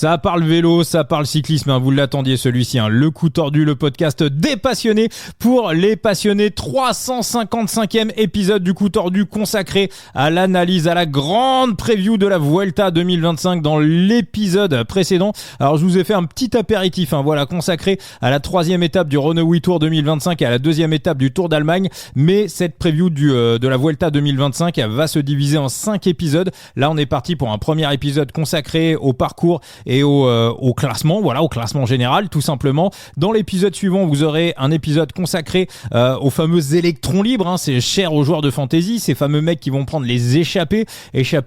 Ça parle vélo, ça parle cyclisme, hein, vous l'attendiez celui-ci, hein, Le Coup Tordu, le podcast des passionnés pour les passionnés, 355e épisode du Coup Tordu consacré à l'analyse, à la grande preview de la Vuelta 2025 dans l'épisode précédent. Alors je vous ai fait un petit apéritif, hein, voilà, consacré à la 3e étape du Renault Tour 2025 et à la 2e étape du Tour d'Allemagne, mais cette preview de la Vuelta 2025 va se diviser en 5 épisodes. Là on est parti pour un premier épisode consacré au parcours et au classement, voilà, au classement général tout simplement. Dans l'épisode suivant, vous aurez un épisode consacré aux fameux électrons libres, hein, c'est cher aux joueurs de fantasy, ces fameux mecs qui vont prendre les échappées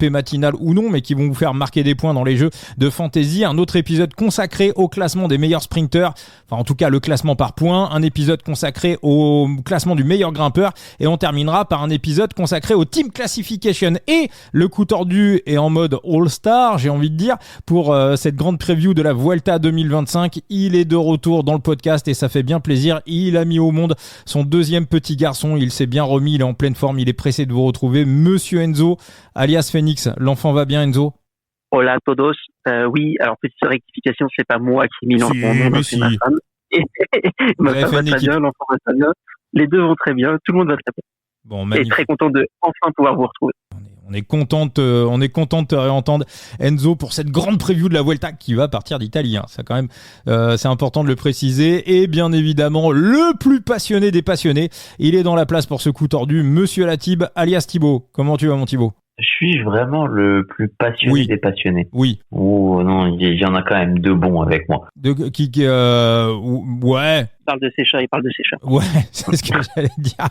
matinales ou non, mais qui vont vous faire marquer des points dans les jeux de fantasy. Un autre épisode consacré au classement des meilleurs sprinteurs, enfin en tout cas le classement par points, un épisode consacré au classement du meilleur grimpeur, et on terminera par un épisode consacré au Team Classification. Et le Coup Tordu est en mode All-Star, j'ai envie de dire, pour cette grande preview de la Vuelta 2025. Il est de retour dans le podcast et ça fait bien plaisir. Il a mis au monde son deuxième petit garçon, il s'est bien remis, il est en pleine forme, il est pressé de vous retrouver, Monsieur Enzo, alias Phoenix. L'enfant va bien, Enzo? Hola a todos. Oui, alors petite rectification, c'est pas moi qui ai mis l'enfant au monde, c'est ma femme. Et ma femme va très bien, l'enfant va très bien. Les deux vont très bien, tout le monde va très bien. Bon, magnifique. Et très content de enfin pouvoir vous retrouver. On est content de te réentendre, Enzo, pour cette grande preview de la Vuelta qui va partir d'Italie, hein. Ça quand même, c'est important de le préciser. Et bien évidemment, le plus passionné des passionnés, il est dans la place pour ce Coup Tordu, Monsieur Latib, alias Thibaut. Comment tu vas, mon Thibaut? Suis-je vraiment le plus passionné des passionnés? Oui. Oh non, il y en a quand même deux bons avec moi. Ouais. Il parle de ses chats. Ouais, c'est ce que j'allais dire.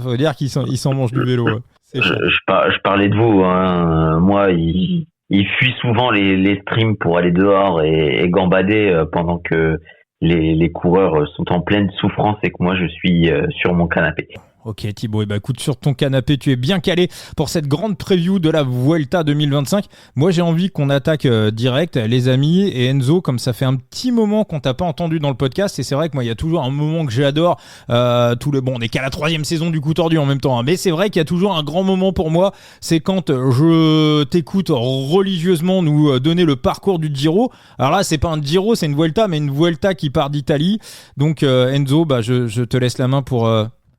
Faut dire qu'ils s'en mangent du vélo. Je parlais de vous, hein. Moi, il fuit souvent les streams pour aller dehors et gambader pendant que les coureurs sont en pleine souffrance et que moi je suis sur mon canapé. Ok Thibaut, écoute, sur ton canapé, tu es bien calé pour cette grande preview de la Vuelta 2025. Moi, j'ai envie qu'on attaque direct, les amis, et Enzo, comme ça fait un petit moment qu'on t'a pas entendu dans le podcast, et c'est vrai que moi, il y a toujours un moment que j'adore, on n'est qu'à la 3e saison du Coup Tordu en même temps, hein, mais c'est vrai qu'il y a toujours un grand moment pour moi, c'est quand je t'écoute religieusement nous donner le parcours du Giro. Alors là, c'est pas un Giro, c'est une Vuelta, mais une Vuelta qui part d'Italie. Donc Enzo, je te laisse la main pour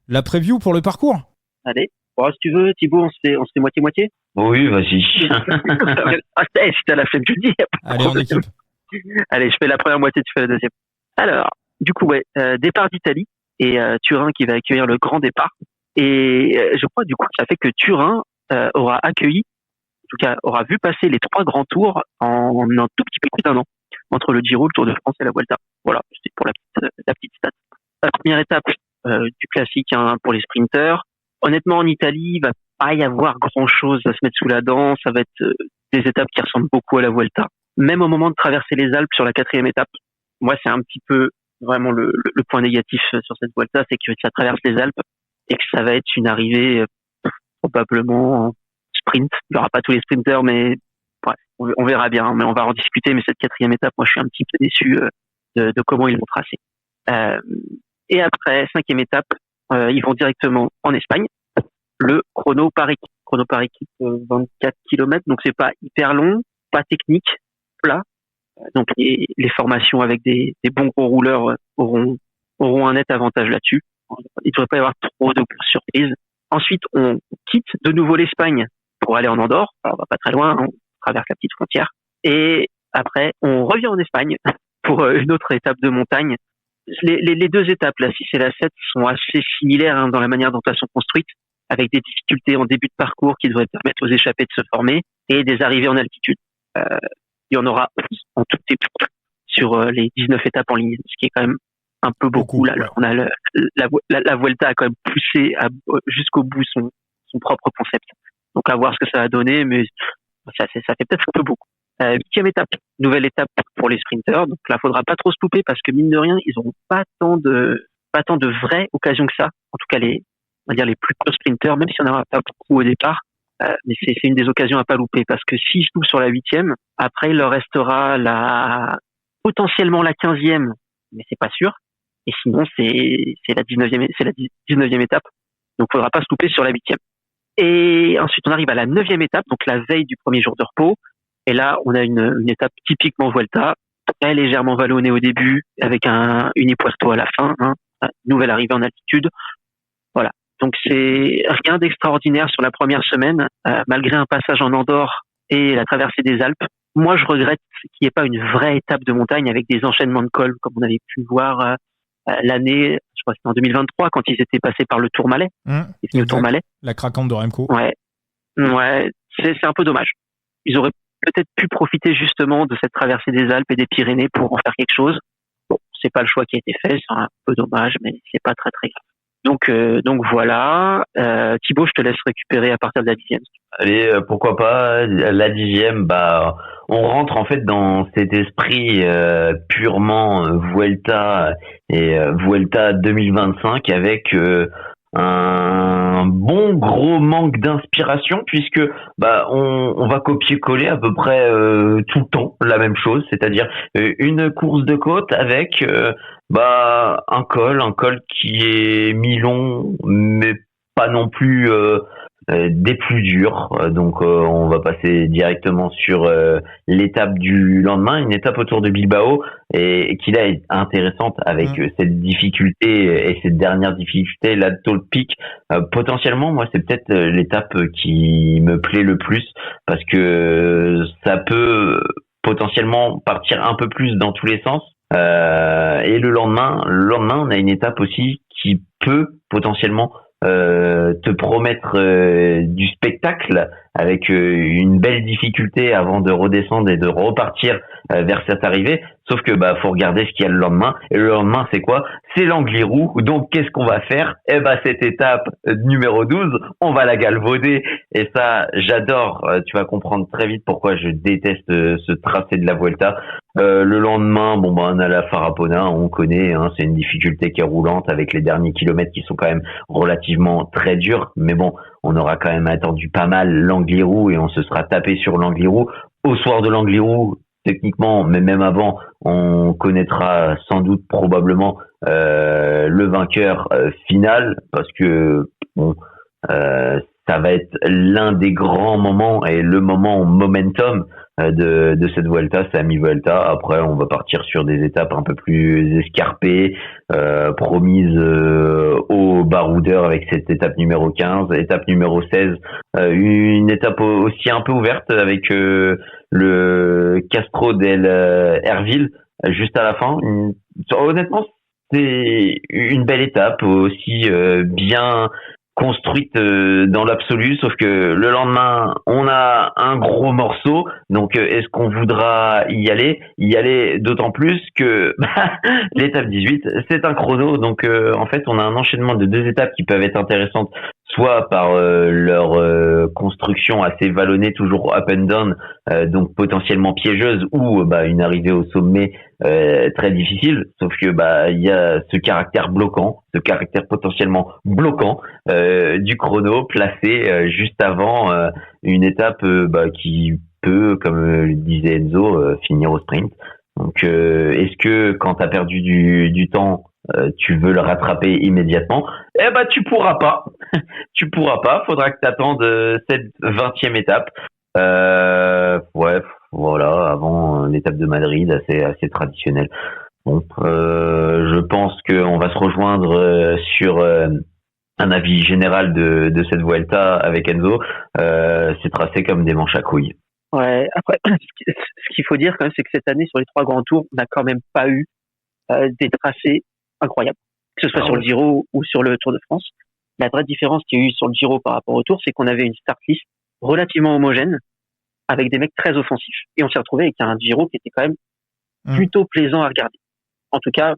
la preview pour le parcours. Allez, bon, si tu veux, Thibaut, on se fait moitié-moitié. Oui, vas-y. Si t'as la flemme, tu le dis. Allez, en équipe. Allez, je fais la première moitié, tu fais la deuxième. Alors, du coup, départ d'Italie et Turin qui va accueillir le grand départ. Et je crois du coup que ça fait que Turin aura accueilli, en tout cas aura vu passer les 3 grands tours en un tout petit peu plus d'1 an, entre le Giro, le Tour de France et la Vuelta. Voilà, c'est pour la petite stat. La première étape du classique, hein, pour les sprinteurs. Honnêtement, en Italie, il va pas y avoir grand-chose à se mettre sous la dent. Ça va être des étapes qui ressemblent beaucoup à la Vuelta. Même au moment de traverser les Alpes sur la 4e étape, moi, c'est un petit peu vraiment le point négatif sur cette Vuelta, c'est que ça traverse les Alpes et que ça va être une arrivée probablement en sprint. Il y aura pas tous les sprinteurs, mais bref, on verra bien. Mais on va en discuter. Mais cette 4e étape, moi, je suis un petit peu déçu de comment ils vont tracer. Et après, 5e étape, ils vont directement en Espagne. Le chrono par équipe. Chrono par équipe, 24 km. Donc, c'est pas hyper long, pas technique, plat. Donc, les formations avec des bons gros rouleurs auront un net avantage là-dessus. Il ne devrait pas y avoir trop de surprises. Ensuite, on quitte de nouveau l'Espagne pour aller en Andorre. Alors, on va pas très loin, on traverse la petite frontière. Et après, on revient en Espagne pour une autre étape de montagne. Les deux étapes, la 6 et la 7, sont assez similaires, hein, dans la manière dont elles sont construites, avec des difficultés en début de parcours qui devraient permettre aux échappées de se former et des arrivées en altitude. Il y en aura 11 en tout et tout sur les 19 étapes en ligne, ce qui est quand même un peu beaucoup. Là, on a la Vuelta a quand même poussé jusqu'au bout son propre concept. Donc à voir ce que ça va donner, mais ça fait peut-être un peu beaucoup. 8e étape, nouvelle étape pour les sprinteurs. Donc là, faudra pas trop se louper parce que mine de rien, ils n'auront pas tant de vraies occasions que ça. En tout cas, on va dire les plus purs sprinteurs, même s'il n'y en aura pas beaucoup au départ. Mais c'est une des occasions à pas louper parce que s'ils se loupent sur la 8e, après il leur restera potentiellement la 15e, mais c'est pas sûr. Et sinon, c'est la 19e étape. Donc, faudra pas se louper sur la 8e. Et ensuite, on arrive à la 9e étape, donc la veille du premier jour de repos. Et là, on a une étape typiquement Vuelta, très légèrement vallonnée au début, avec une Puerto à la fin, nouvelle arrivée en altitude. Voilà. Donc c'est rien d'extraordinaire sur la première semaine, malgré un passage en Andorre et la traversée des Alpes. Moi, je regrette qu'il n'y ait pas une vraie étape de montagne avec des enchaînements de cols, comme on avait pu voir l'année, je crois que c'était en 2023, quand ils étaient passés par le Tourmalet. Ils fini au Tourmalet. La craquante de Remco. Ouais, c'est un peu dommage. Ils auraient peut-être pu profiter justement de cette traversée des Alpes et des Pyrénées pour en faire quelque chose. Bon, c'est pas le choix qui a été fait, c'est un peu dommage, mais c'est pas très très grave. Donc voilà. Thibaut, je te laisse récupérer à partir de la 10e. Allez, pourquoi pas la 10e. Bah, on rentre en fait dans cet esprit purement Vuelta et Vuelta 2025 avec un bon gros manque d'inspiration puisque bah on va copier-coller à peu près tout le temps la même chose, c'est-à-dire une course de côte avec bah un col qui est mi-long mais pas non plus des plus durs. Donc on va passer directement sur l'étape du lendemain, une étape autour de Bilbao et qui là est intéressante avec cette difficulté et cette dernière difficulté, la Tall Peak. Potentiellement, moi c'est peut-être l'étape qui me plaît le plus parce que ça peut potentiellement partir un peu plus dans tous les sens. Et le lendemain, on a une étape aussi qui peut potentiellement te promettre du spectacle avec une belle difficulté avant de redescendre et de repartir vers cette arrivée. Sauf que bah faut regarder ce qu'il y a le lendemain. Et le lendemain, c'est quoi? C'est l'Angliru. Donc qu'est-ce qu'on va faire? Eh ben cette étape numéro 12, on va la galvauder. Et ça, j'adore. Tu vas comprendre très vite pourquoi je déteste ce tracé de la Vuelta. Le lendemain, bon bah on a la Farapona, on connaît, c'est une difficulté qui est roulante avec les derniers kilomètres qui sont quand même relativement très durs. Mais bon, on aura quand même attendu pas mal l'Angliru et on se sera tapé sur l'Angliru. Au soir de l'Angliru, techniquement, mais même avant, on connaîtra sans doute probablement le vainqueur final parce que bon, ça va être l'un des grands moments et le moment momentum de cette Vuelta, c'est la mi-Vuelta. Après, on va partir sur des étapes un peu plus escarpées, promises aux baroudeurs avec cette étape numéro 15, étape numéro 16, une étape aussi un peu ouverte avec le Castro del Herville juste à la fin. Honnêtement, c'est une belle étape aussi bien construite dans l'absolu, sauf que le lendemain, on a un gros morceau. Donc, est-ce qu'on voudra y aller d'autant plus que l'étape 18, c'est un chrono. Donc, en fait, on a un enchaînement de deux étapes qui peuvent être intéressantes, soit par leur construction assez vallonnée, toujours up and down, donc potentiellement piégeuse, ou une arrivée au sommet très difficile. Sauf que il y a ce caractère bloquant, ce caractère potentiellement bloquant du chrono placé juste avant une étape qui peut, comme le disait Enzo, finir au sprint. Donc est-ce que quand tu as perdu du temps, tu veux le rattraper immédiatement? Eh tu pourras pas. Tu pourras pas. Faudra que tu attendes cette 20e étape. Ouais, voilà, avant l'étape de Madrid, assez traditionnelle. Bon, je pense qu'on va se rejoindre sur un avis général de cette Vuelta avec Enzo. C'est tracé comme des manches à couilles. Ouais, après, ce qu'il faut dire quand même, c'est que cette année, sur les 3 grands tours, on n'a quand même pas eu des tracés incroyables, que ce soit sur le Giro ou sur le Tour de France. La vraie différence qu'il y a eu sur le Giro par rapport au Tour, c'est qu'on avait une start list relativement homogène, avec des mecs très offensifs. Et on s'est retrouvé avec un Giro qui était quand même plutôt plaisant à regarder. En tout cas,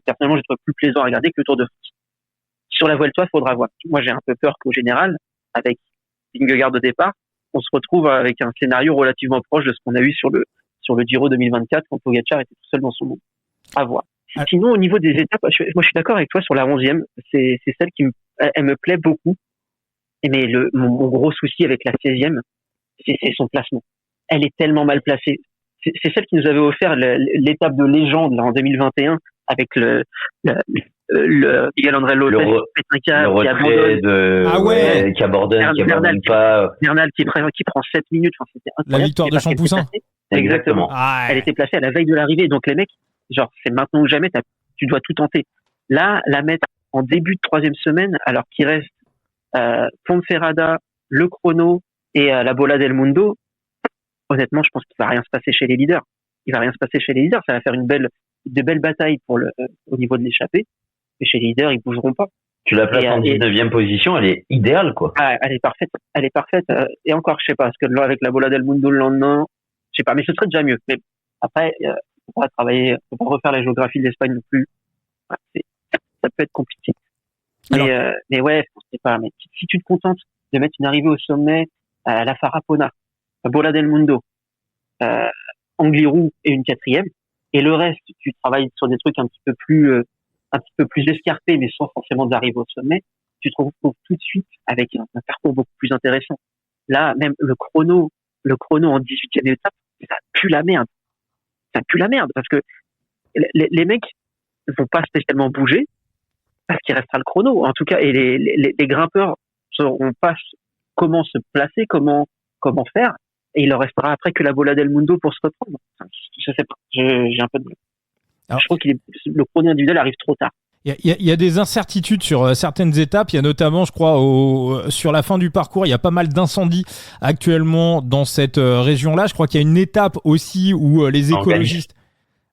personnellement, je trouve plus plaisant à regarder que le Tour de France. Sur la Vuelta, il faudra voir. Moi, j'ai un peu peur qu'au général, avec Vingegaard au départ, on se retrouve avec un scénario relativement proche de ce qu'on a eu sur le Giro 2024 quand Pogačar était tout seul dans son monde. À voir. Sinon, au niveau des étapes, moi, je suis d'accord avec toi sur la 11e. C'est celle elle me plaît beaucoup. Mais mon gros souci avec la 16e, c'est son placement. Elle est tellement mal placée. C'est celle qui nous avait offert l'étape de légende là, en 2021 avec Miguel André Lopez, le qui retrait abandonne. qui abandonne pas. Bernal qui prend 7 minutes. Enfin, c'était incroyable. La victoire de Champoussin. Exactement. Ah, Elle était placée à la veille de l'arrivée. Donc les mecs, genre, c'est maintenant ou jamais, tu dois tout tenter. Là, la mettre en début de 3e semaine, alors qu'il reste Ponferrada, le chrono et la Bola del Mundo, honnêtement, je pense qu'il va rien se passer chez les leaders. Ça va faire de belles batailles au niveau de l'échappée. Et chez les leaders, ils bougeront pas. Tu la places en 19e position, elle est idéale, quoi. Ah, elle est parfaite. Et encore, je sais pas, parce que là, avec la Bola del Mundo le lendemain, je sais pas, mais ce serait déjà mieux. Mais après, faut pas travailler, faut pas refaire la géographie de l'Espagne non plus. Ça peut être compliqué. Mais ouais, je sais pas, mais si tu te contentes de mettre une arrivée au sommet, la Farapona, la Bola del Mundo, Angliru et une 4e, et le reste, tu travailles sur des trucs un petit peu plus escarpés, mais sans forcément d'arriver au sommet, tu te retrouves tout de suite avec un parcours beaucoup plus intéressant. Là, même le chrono en 18e étape, ça pue la merde. Parce que les mecs vont pas spécialement bouger, parce qu'il restera le chrono. En tout cas, et les grimpeurs sauront pas comment se placer, comment faire, et il leur restera après que la Bola del Mundo pour se reprendre. Enfin, je sais pas, j'ai un peu de... Alors, je trouve que le chrono individuel arrive trop tard. Il y a des incertitudes sur certaines étapes. Il y a notamment, je crois, sur la fin du parcours, il y a pas mal d'incendies actuellement dans cette région-là. Je crois qu'il y a une étape aussi où les écologistes...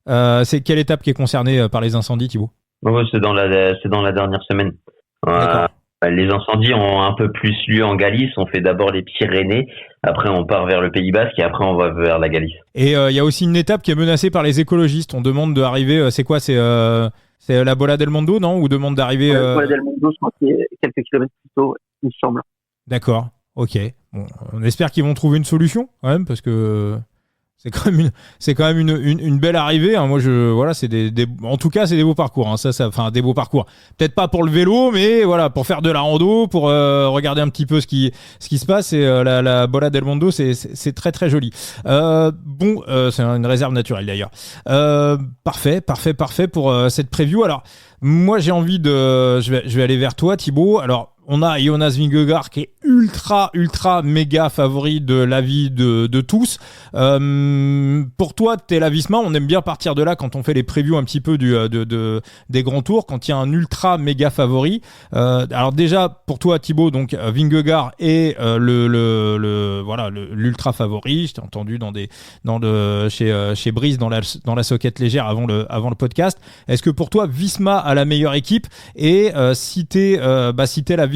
c'est quelle étape qui est concernée par les incendies, Thibaut ? C'est dans la dernière semaine. Les incendies ont un peu plus lieu en Galice. On fait d'abord les Pyrénées, après on part vers le Pays Basque et après on va vers la Galice. Et il y a aussi une étape qui est menacée par les écologistes. On demande d'arriver, c'est quoi ? C'est la Bola del Mundo, non ? Ou demande d'arriver... La Bola del Mundo, je crois qu'il est quelques kilomètres plus tôt, il me semble. D'accord, ok. Bon, on espère qu'ils vont trouver une solution, quand même, parce que... C'est quand même une belle arrivée. Hein. Moi, en tout cas, c'est des beaux parcours. Hein. Enfin, des beaux parcours. Peut-être pas pour le vélo, mais voilà, pour faire de la rando, pour regarder un petit peu ce qui se passe. Et la Bola del Mundo, c'est très très joli. C'est une réserve naturelle d'ailleurs. Parfait pour cette preview. Alors, moi, j'ai envie je vais aller vers toi, Thibaut. Alors, on a Jonas Vingegaard qui est ultra méga favori de l'avis de tous. Pour toi, t'es la Visma, on aime bien partir de là quand on fait les previews un petit peu des grands tours, quand il y a un ultra méga favori. Alors déjà pour toi, Thibaut, donc Vingegaard est l'ultra favori. Je t'ai entendu chez Brice dans la soquette légère avant le podcast. Est-ce que pour toi, Visma a la meilleure équipe ? Et si t'es la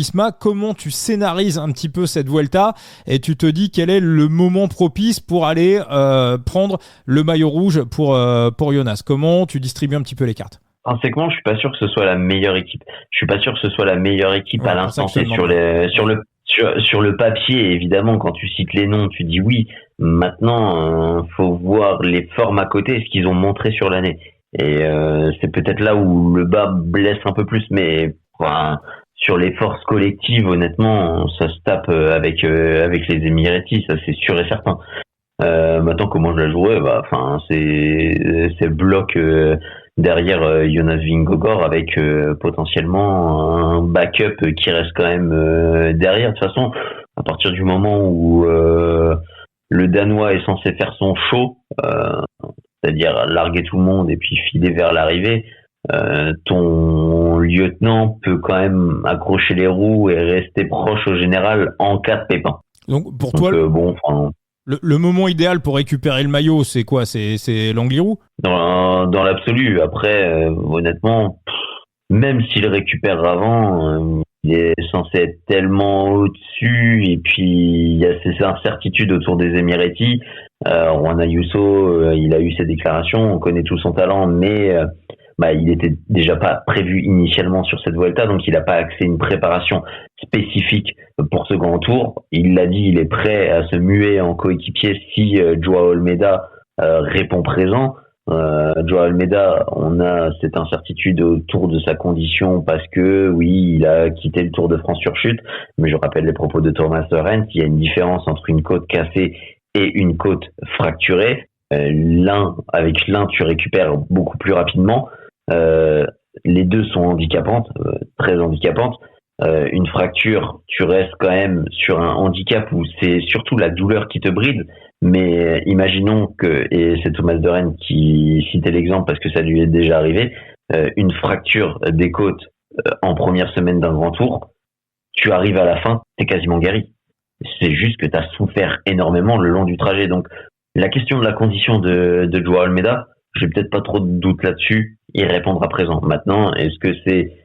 Visma, comment tu scénarises un petit peu cette Vuelta et tu te dis quel est le moment propice pour aller prendre le maillot rouge pour Jonas ? Comment tu distribues un petit peu les cartes ? Intrinsèquement, je suis pas sûr que ce soit la meilleure équipe. Je suis pas sûr que ce soit la meilleure équipe à l'instant T sur le papier. Évidemment, quand tu cites les noms, tu dis oui. Maintenant, faut voir les formes à côté, ce qu'ils ont montré sur l'année. Et c'est peut-être là où le bas blesse un peu plus, mais sur les forces collectives, honnêtement, ça se tape avec les Emiratis, ça c'est sûr et certain. Maintenant, comment je la jouerai ? C'est bloc derrière Jonas Vingegaard avec potentiellement un backup qui reste quand même derrière. De toute façon, à partir du moment où le Danois est censé faire son show, c'est-à-dire larguer tout le monde et puis filer vers l'arrivée, ton lieutenant peut quand même accrocher les roues et rester proche au général en cas de pépin. Donc pour toi, le moment idéal pour récupérer le maillot, c'est quoi ? C'est l'Angliru ? Dans l'absolu. Après, honnêtement, même s'il récupère avant, il est censé être tellement au-dessus, et puis il y a ces incertitudes autour des Emiratis. Juan Ayuso, il a eu ses déclarations, on connaît tout son talent, mais il était déjà pas prévu initialement sur cette Vuelta, donc il n'a pas accès à une préparation spécifique pour ce grand tour. Il l'a dit, il est prêt à se muer en coéquipier si Joao Almeida répond présent. Joao Almeida, on a cette incertitude autour de sa condition parce que oui, il a quitté le Tour de France sur chute, mais je rappelle les propos de Thomas Rennes, il y a une différence entre une côte cassée et une côte fracturée. Avec l'un, tu récupères beaucoup plus rapidement. les deux sont handicapantes, très handicapantes. Une fracture, tu restes quand même sur un handicap où c'est surtout la douleur qui te bride. Mais imaginons que, et c'est Thomas de Rennes qui citait l'exemple parce que ça lui est déjà arrivé, une fracture des côtes en première semaine d'un grand tour, tu arrives à la fin, t'es quasiment guéri. C'est juste que t'as souffert énormément le long du trajet. Donc la question de la condition de Joao Almeida, j'ai peut-être pas trop de doute là-dessus, il répondra présent. Maintenant, est-ce que c'est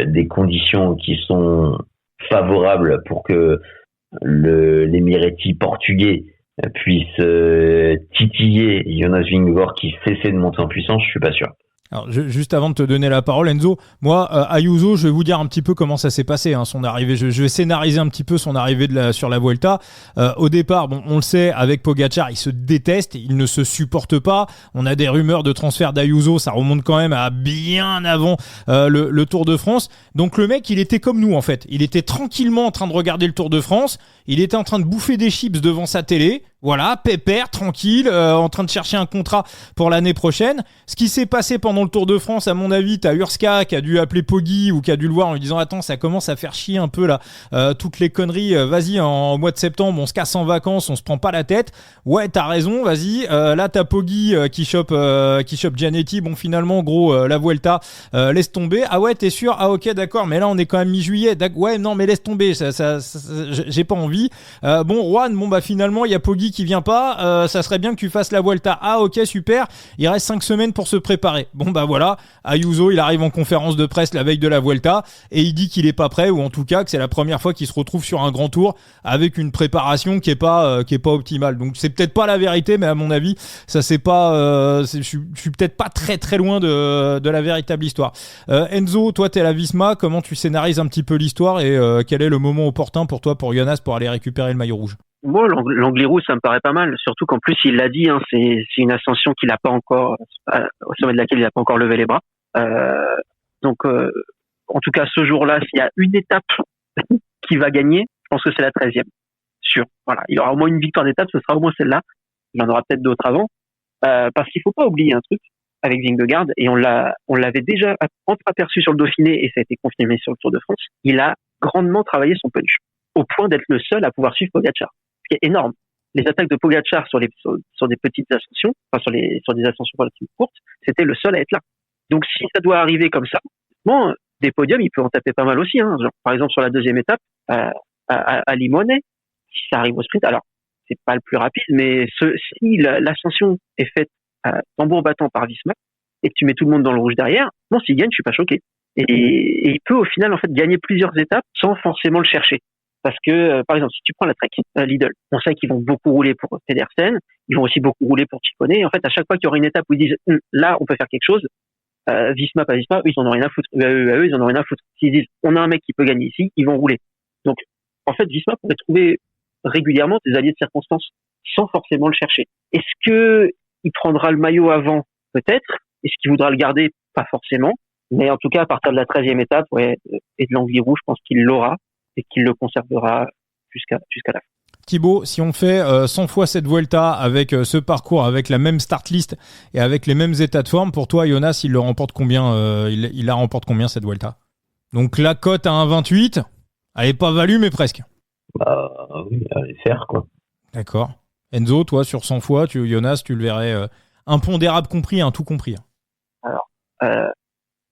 des conditions qui sont favorables pour que l'Emiretti portugais puisse titiller Jonas Vingegaard qui cessait de monter en puissance? Je suis pas sûr. Alors, juste avant de te donner la parole, Enzo, moi, Ayuso, je vais vous dire un petit peu comment ça s'est passé, son arrivée. Je vais scénariser un petit peu son arrivée sur la Vuelta. Au départ, bon, on le sait, avec Pogacar, ils se détestent, ils ne se supportent pas. On a des rumeurs de transfert d'Ayuso, ça remonte quand même à bien avant le Tour de France. Donc le mec, il était comme nous en fait. Il était tranquillement en train de regarder le Tour de France. Il était en train de bouffer des chips devant sa télé. Voilà, pépère, tranquille, en train de chercher un contrat pour l'année prochaine. Ce qui s'est passé pendant le Tour de France, à mon avis, t'as Urska qui a dû appeler Poggi ou qui a dû le voir en lui disant « Attends, ça commence à faire chier un peu là, toutes les conneries, vas-y, en mois de septembre, on se casse en vacances, on se prend pas la tête. Ouais, t'as raison, vas-y. Là, t'as Poggi qui chope Gianetti. Bon, finalement, gros, la Vuelta, laisse tomber. Ah ouais, t'es sûr? Ah ok, d'accord, mais là, on est quand même mi-juillet. Ouais, non, mais laisse tomber, ça j'ai pas envie. Bon, Juan, bon, bah finalement, il y a Poggi qui vient pas, ça serait bien que tu fasses la Vuelta. Ah ok, super, il reste 5 semaines pour se préparer. Bon bah voilà, Ayuso il arrive en conférence de presse la veille de la Vuelta et il dit qu'il est pas prêt, ou en tout cas que c'est la première fois qu'il se retrouve sur un grand tour avec une préparation qui est pas optimale. Donc c'est peut-être pas la vérité, mais à mon avis ça c'est pas je suis peut-être pas très très loin de la véritable histoire. Enzo, toi t'es la Visma, comment tu scénarises un petit peu l'histoire et quel est le moment opportun pour toi, pour Jonas, pour aller récupérer le maillot rouge? Moi, l'Angliru, ça me paraît pas mal. Surtout qu'en plus, il l'a dit, c'est une ascension qu'il a pas encore, au sommet de laquelle il a pas encore levé les bras. Donc, en tout cas, ce jour-là, s'il y a une étape qui va gagner, je pense que c'est la 13e. Sûr. Voilà. Il aura au moins une victoire d'étape, ce sera au moins celle-là. Il y en aura peut-être d'autres avant. Parce qu'il faut pas oublier un truc avec Vingegaard, et on l'avait déjà entreaperçu sur le Dauphiné, et ça a été confirmé sur le Tour de France. Il a grandement travaillé son punch, au point d'être le seul à pouvoir suivre Pogacar. Ce qui est énorme. Les attaques de Pogacar sur des petites ascensions, enfin sur des ascensions relativement courtes, c'était le seul à être là. Donc si ça doit arriver comme ça, bon, des podiums, il peut en taper pas mal aussi. Genre, par exemple, sur la deuxième étape, à Limone, si ça arrive au sprint, alors c'est pas le plus rapide, mais si l'ascension est faite tambour battant par Visma et que tu mets tout le monde dans le rouge derrière, bon, s'il gagne, je suis pas choqué. Et il peut au final en fait gagner plusieurs étapes sans forcément le chercher. Parce que, par exemple, si tu prends la Trek, Lidl, on sait qu'ils vont beaucoup rouler pour Pedersen, ils vont aussi beaucoup rouler pour Ciccone, et en fait, à chaque fois qu'il y aura une étape où ils disent, là, on peut faire quelque chose, Visma, pas Visma, eux, ils en ont rien à foutre. Eux, ils en ont rien à foutre. S'ils disent, on a un mec qui peut gagner ici, ils vont rouler. Donc, en fait, Visma pourrait trouver régulièrement des alliés de circonstance, sans forcément le chercher. Est-ce que il prendra le maillot avant? Peut-être. Est-ce qu'il voudra le garder? Pas forcément. Mais en tout cas, à partir de la 13e étape, ouais, et de l'Angliru, je pense qu'il l'aura et qu'il le conservera jusqu'à la fin. Thibaut, si on fait 100 fois cette Vuelta avec ce parcours, avec la même start list et avec les mêmes états de forme, pour toi, Jonas, il le remporte combien il la remporte combien cette Vuelta? Donc la cote à 1,28, elle est pas value, mais presque. Bah oui, allez faire quoi. D'accord. Enzo, toi, sur 100 fois, Jonas, tu le verrais impondérable compris, tout compris. Alors,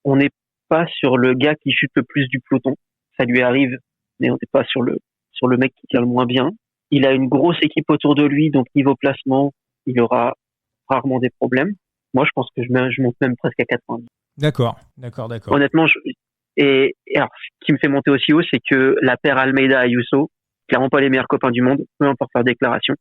on n'est pas sur le gars qui chute le plus du peloton. Ça lui arrive, mais on n'est pas sur le mec qui tient le moins bien. Il a une grosse équipe autour de lui, donc niveau placement, il aura rarement des problèmes. Moi, je pense que je monte même presque à 90. D'accord. Honnêtement, et alors, ce qui me fait monter aussi haut, c'est que la paire Almeida-Ayuso, clairement pas les meilleurs copains du monde, peu importe leur déclaration.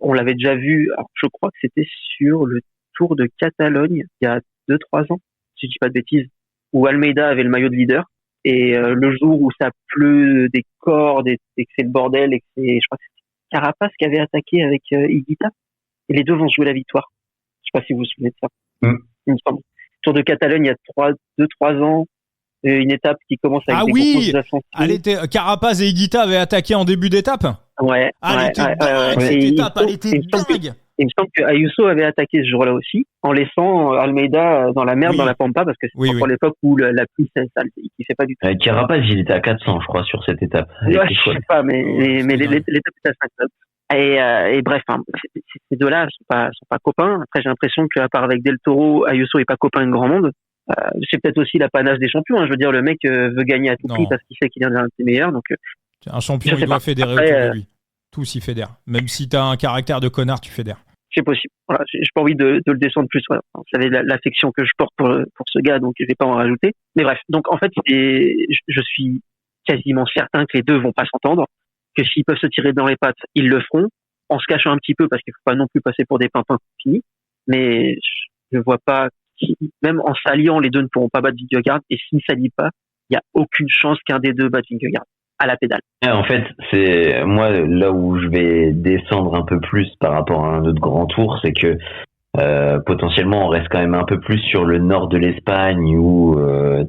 On l'avait déjà vu, alors je crois que c'était sur le Tour de Catalogne, il y a 2-3 ans, si je dis pas de bêtises, où Almeida avait le maillot de leader. Et le jour où ça pleut des cordes et que c'est le bordel et que je crois que c'est Carapace qui avait attaqué avec Higuita, et les deux vont se jouer la victoire. Je sais pas si vous vous souvenez de ça. Il me semble. Tour de Catalogne, il y a 2-3 ans, une étape qui commence avec des grosses ascensions. Carapace et Higuita avaient attaqué en début d'étape. Ouais. Cette étape, elle était dingue. il me semble que Ayuso avait attaqué ce jour-là aussi, en laissant Almeida dans la merde, dans la pampa, parce que c'est pour l'époque où la pluie, ça il fait pas du tout. Carapaz, il était à 400, je crois, sur cette étape. Ouais, je sais pas, mais l'étape était à 5 knots. Et bref, ces deux-là sont pas copains. Après, j'ai l'impression qu'à part avec Del Toro, Ayuso est pas copain de grand monde. C'est peut-être aussi l'apanage des champions. Hein. Je veux dire, le mec veut gagner à tout prix parce qu'il sait qu'il est un des meilleurs. Donc, un champion, il doit fédérer autour de lui. Tout s'y fédère. Même si t'as un caractère de connard, tu fédères. C'est possible. Voilà, j'ai pas envie de le descendre plus. Voilà. Vous savez l'affection que je porte pour ce gars, donc je vais pas en rajouter. Mais bref, donc en fait, je suis quasiment certain que les deux vont pas s'entendre. Que s'ils peuvent se tirer dans les pattes, ils le feront, en se cachant un petit peu, parce qu'il faut pas non plus passer pour des pimpins finis. Mais je vois pas, même en s'alliant, les deux ne pourront pas battre Vingegaard, et s'ils ne s'allient pas, il y a aucune chance qu'un des deux batte Vingegaard à la pédale. En fait, c'est moi là où je vais descendre un peu plus par rapport à un autre grand tour, c'est que potentiellement on reste quand même un peu plus sur le nord de l'Espagne où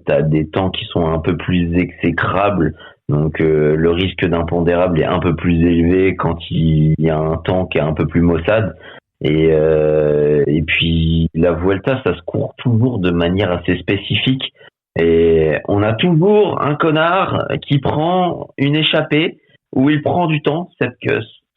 t'as des temps qui sont un peu plus exécrables. Donc le risque d'impondérable est un peu plus élevé quand il y a un temps qui est un peu plus maussade. Et puis la Vuelta, ça se court toujours de manière assez spécifique. Et on a toujours un connard qui prend une échappée où il prend du temps. Ça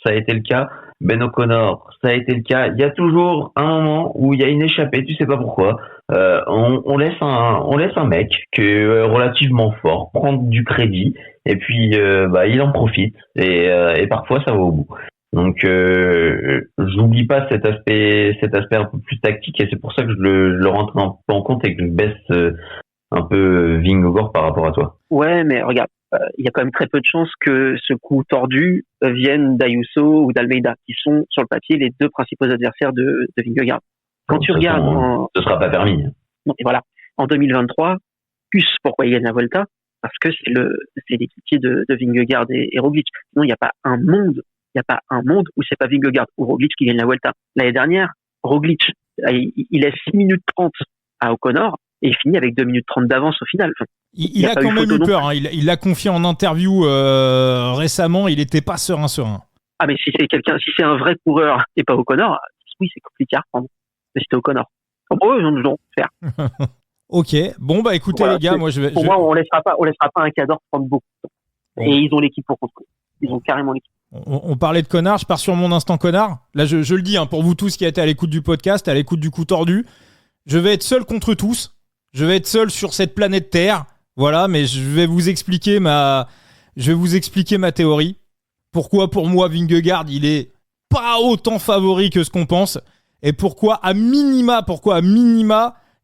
a été le cas. Ben O'Connor, ça a été le cas. Il y a toujours un moment où il y a une échappée, tu sais pas pourquoi. On laisse un mec qui est relativement fort prendre du crédit et puis il en profite et parfois ça va au bout. Donc j'oublie pas cet aspect un peu plus tactique et c'est pour ça que je le rentre un peu en compte et que je baisse un peu Vingegaard par rapport à toi. Ouais, mais regarde, il y a quand même très peu de chances que ce coup tordu vienne d'Ayuso ou d'Almeida, qui sont sur le papier les deux principaux adversaires de Vingegaard. Quand tu regardes, ce sera pas permis. Non, et voilà, en 2023, plus pourquoi il gagne la Volta, parce que c'est l'équipier de Vingegaard et Roglic. Sinon, il n'y a pas un monde où c'est pas Vingegaard ou Roglic qui gagne la Volta. L'année dernière, Roglic, il laisse 6 minutes 30 à O'Connor et il finit avec 2 minutes 30 d'avance au final. Enfin, il a quand même eu peur. Hein. Il l'a confié en interview récemment. Il n'était pas serein. Ah, mais si c'est un vrai coureur et pas O'Connor, oui, c'est compliqué à reprendre. Mais c'était O'Connor. Oh, non, faire. Ok. Bon, bah écoutez, voilà, les gars, moi Pour moi, on laissera pas un Cador prendre beaucoup de temps. Bon. Et ils ont l'équipe pour construire. Ils ont carrément l'équipe. On parlait de connard, je pars sur mon instant connard. Là, je le dis, hein, pour vous tous qui êtes à l'écoute du podcast, à l'écoute du coup tordu, je vais être seul contre tous. Je vais être seul sur cette planète Terre. Voilà, mais je vais vous expliquer ma théorie. Pourquoi, pour moi, Vingegaard, il est pas autant favori que ce qu'on pense. Et pourquoi, à minima,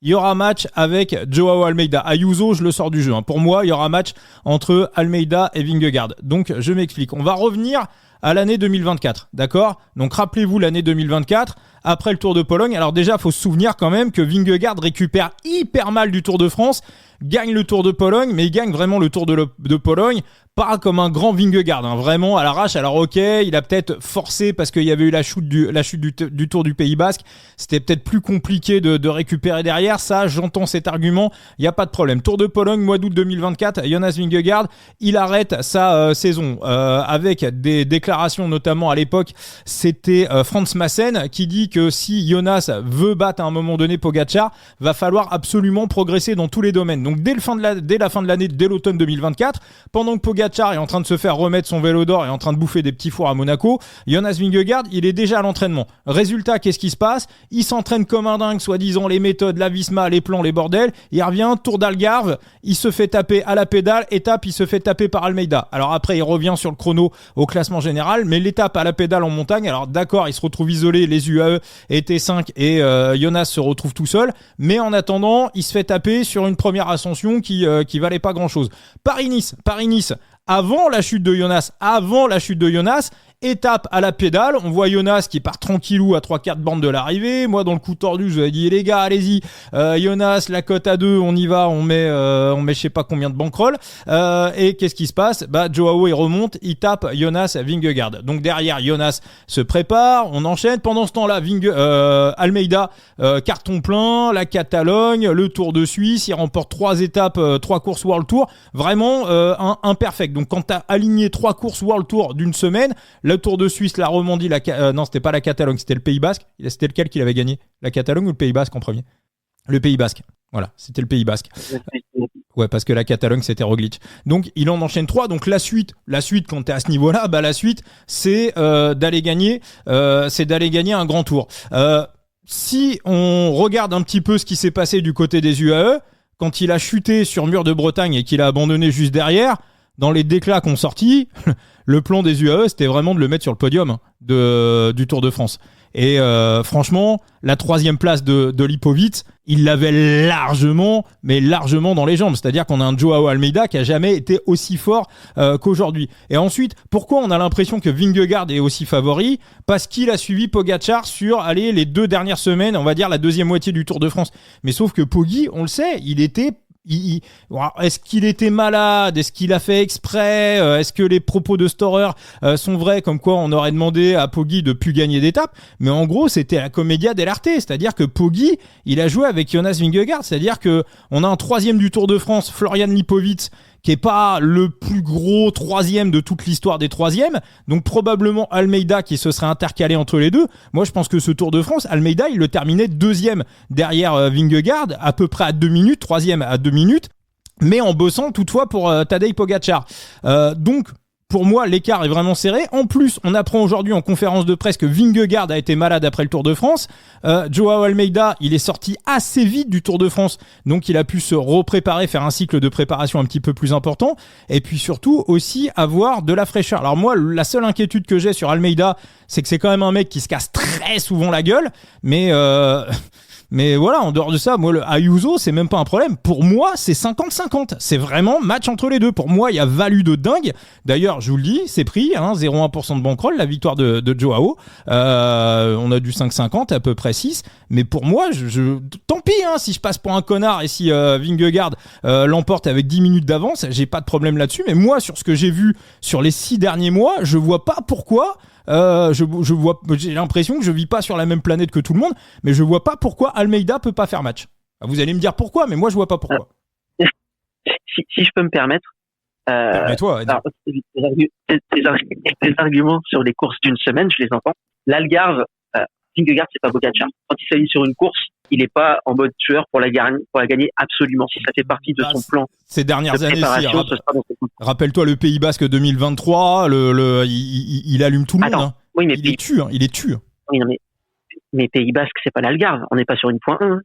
il y aura match avec Joao Almeida. Ayuso, je le sors du jeu. Hein. Pour moi, il y aura match entre Almeida et Vingegaard. Donc, je m'explique. On va revenir à l'année 2024, d'accord ? Donc, rappelez-vous l'année 2024, après le Tour de Pologne. Alors déjà, il faut se souvenir quand même que Vingegaard récupère hyper mal du Tour de France, gagne le Tour de Pologne, mais il gagne vraiment le Tour de Pologne, pas comme un grand Vingegaard, hein, vraiment à l'arrache. Alors ok, il a peut-être forcé parce qu'il y avait eu la chute du Tour du Pays Basque, c'était peut-être plus compliqué de récupérer derrière, ça j'entends cet argument, il n'y a pas de problème. Tour de Pologne, mois d'août 2024, Jonas Vingegaard, il arrête sa saison avec des déclarations, notamment à l'époque, c'était Franz Massen qui dit que si Jonas veut battre à un moment donné Pogačar, va falloir absolument progresser dans tous les domaines. Donc dès la fin de l'année, dès l'automne 2024, pendant que Pogačar est en train de se faire remettre son vélo d'or et en train de bouffer des petits fours à Monaco, Jonas Vingegaard, il est déjà à l'entraînement. Résultat, qu'est-ce qui se passe ? Il s'entraîne comme un dingue, soi-disant les méthodes, la Visma, les plans, les bordels. Il revient, Tour d'Algarve, il se fait taper à la pédale, étape, il se fait taper par Almeida. Alors après, il revient sur le chrono au classement général, mais l'étape à la pédale en montagne, alors d'accord, il se retrouve isolé, les UAE et T5 et Jonas se retrouve tout seul, mais en attendant, il se fait taper sur une première ascension qui valait pas grand-chose. Paris-Nice, avant la chute de Jonas, étape à la pédale, on voit Jonas qui part tranquillou à 3-4 bandes de l'arrivée. Moi, dans le coup tordu, je lui ai dit, les gars, allez-y, Jonas, la cote à 2, on y va, on met je sais pas combien de banquerolles. Et qu'est-ce qui se passe ? Joao, il remonte, il tape Jonas Vingegaard. Donc derrière, Jonas se prépare, on enchaîne. Pendant ce temps-là, Almeida, carton plein, la Catalogne, le Tour de Suisse, il remporte 3 étapes, 3 courses World Tour. Vraiment, imperfect. Donc quand t'as aligné 3 courses World Tour d'une semaine, le Tour de Suisse, la Romandie, non, c'était pas la Catalogne, c'était le Pays Basque. C'était lequel qu'il avait gagné? La Catalogne ou le Pays Basque en premier? Le Pays Basque. Voilà, c'était le Pays Basque. Ouais, parce que la Catalogne, c'était Roglic. Donc, il en enchaîne 3. Donc, la suite, quand t'es à ce niveau-là, la suite, c'est d'aller gagner un grand tour. Si on regarde un petit peu ce qui s'est passé du côté des UAE, quand il a chuté sur Mur de Bretagne et qu'il a abandonné juste derrière, dans les déclats qu'on sortit, le plan des UAE, c'était vraiment de le mettre sur le podium du Tour de France. Et franchement, la 3e place de Lipovic, il l'avait largement dans les jambes. C'est-à-dire qu'on a un Joao Almeida qui a jamais été aussi fort qu'aujourd'hui. Et ensuite, pourquoi on a l'impression que Vingegaard est aussi favori? Parce qu'il a suivi Pogačar sur les 2 dernières semaines, on va dire la deuxième moitié du Tour de France. Mais sauf que Poggi, on le sait, est-ce qu'il était malade? Est-ce qu'il a fait exprès? Est-ce que les propos de Storer sont vrais, comme quoi on aurait demandé à Poggi de plus gagner d'étapes? Mais en gros, c'était la commedia dell'arte, c'est-à-dire que Poggi, il a joué avec Jonas Vingegaard, c'est-à-dire que on a un 3e du Tour de France, Florian Lipovic, qui est pas le plus gros 3e de toute l'histoire des 3e, donc probablement Almeida qui se serait intercalé entre les deux. Moi, je pense que ce Tour de France, Almeida, il le terminait 2e derrière Vingegaard, à peu près à 2 minutes, 3e à 2 minutes, mais en bossant toutefois pour Tadej Pogačar. Donc, pour moi, l'écart est vraiment serré. En plus, on apprend aujourd'hui en conférence de presse que Vingegaard a été malade après le Tour de France. Joao Almeida, il est sorti assez vite du Tour de France, donc il a pu se repréparer, faire un cycle de préparation un petit peu plus important, et puis surtout aussi avoir de la fraîcheur. Alors moi, la seule inquiétude que j'ai sur Almeida, c'est que c'est quand même un mec qui se casse très souvent la gueule, mais voilà, en dehors de ça, moi, le Ayuso, c'est même pas un problème. Pour moi, c'est 50-50. C'est vraiment match entre les deux. Pour moi, il y a value de dingue. D'ailleurs, je vous le dis, c'est pris, 0,1% de bankroll, la victoire de Joao. On a du 5,50, à peu près 6. Mais pour moi, tant pis, si je passe pour un connard et si Vingegaard l'emporte avec 10 minutes d'avance, j'ai pas de problème là-dessus. Mais moi, sur ce que j'ai vu sur les 6 derniers mois, je vois pas pourquoi. J'ai l'impression que je vis pas sur la même planète que tout le monde, mais je vois pas pourquoi Almeida peut pas faire match. Vous allez me dire pourquoi, mais moi je vois pas pourquoi. Si je peux me permettre, permets-toi. Tes arguments sur les courses d'une semaine, je les entends. L'Algarve, Vingegaard, c'est pas Pogačar. Quand il s'aligne sur une course, il n'est pas en mode tueur pour la gagner absolument. Si ça fait partie de son plan. Ces dernières années, rappelle-toi le Pays Basque 2023, il allume tout le monde. Oui, mais il est tue. Oui, non, mais Pays Basque, c'est pas l'Algarve. On n'est pas sur une point 1.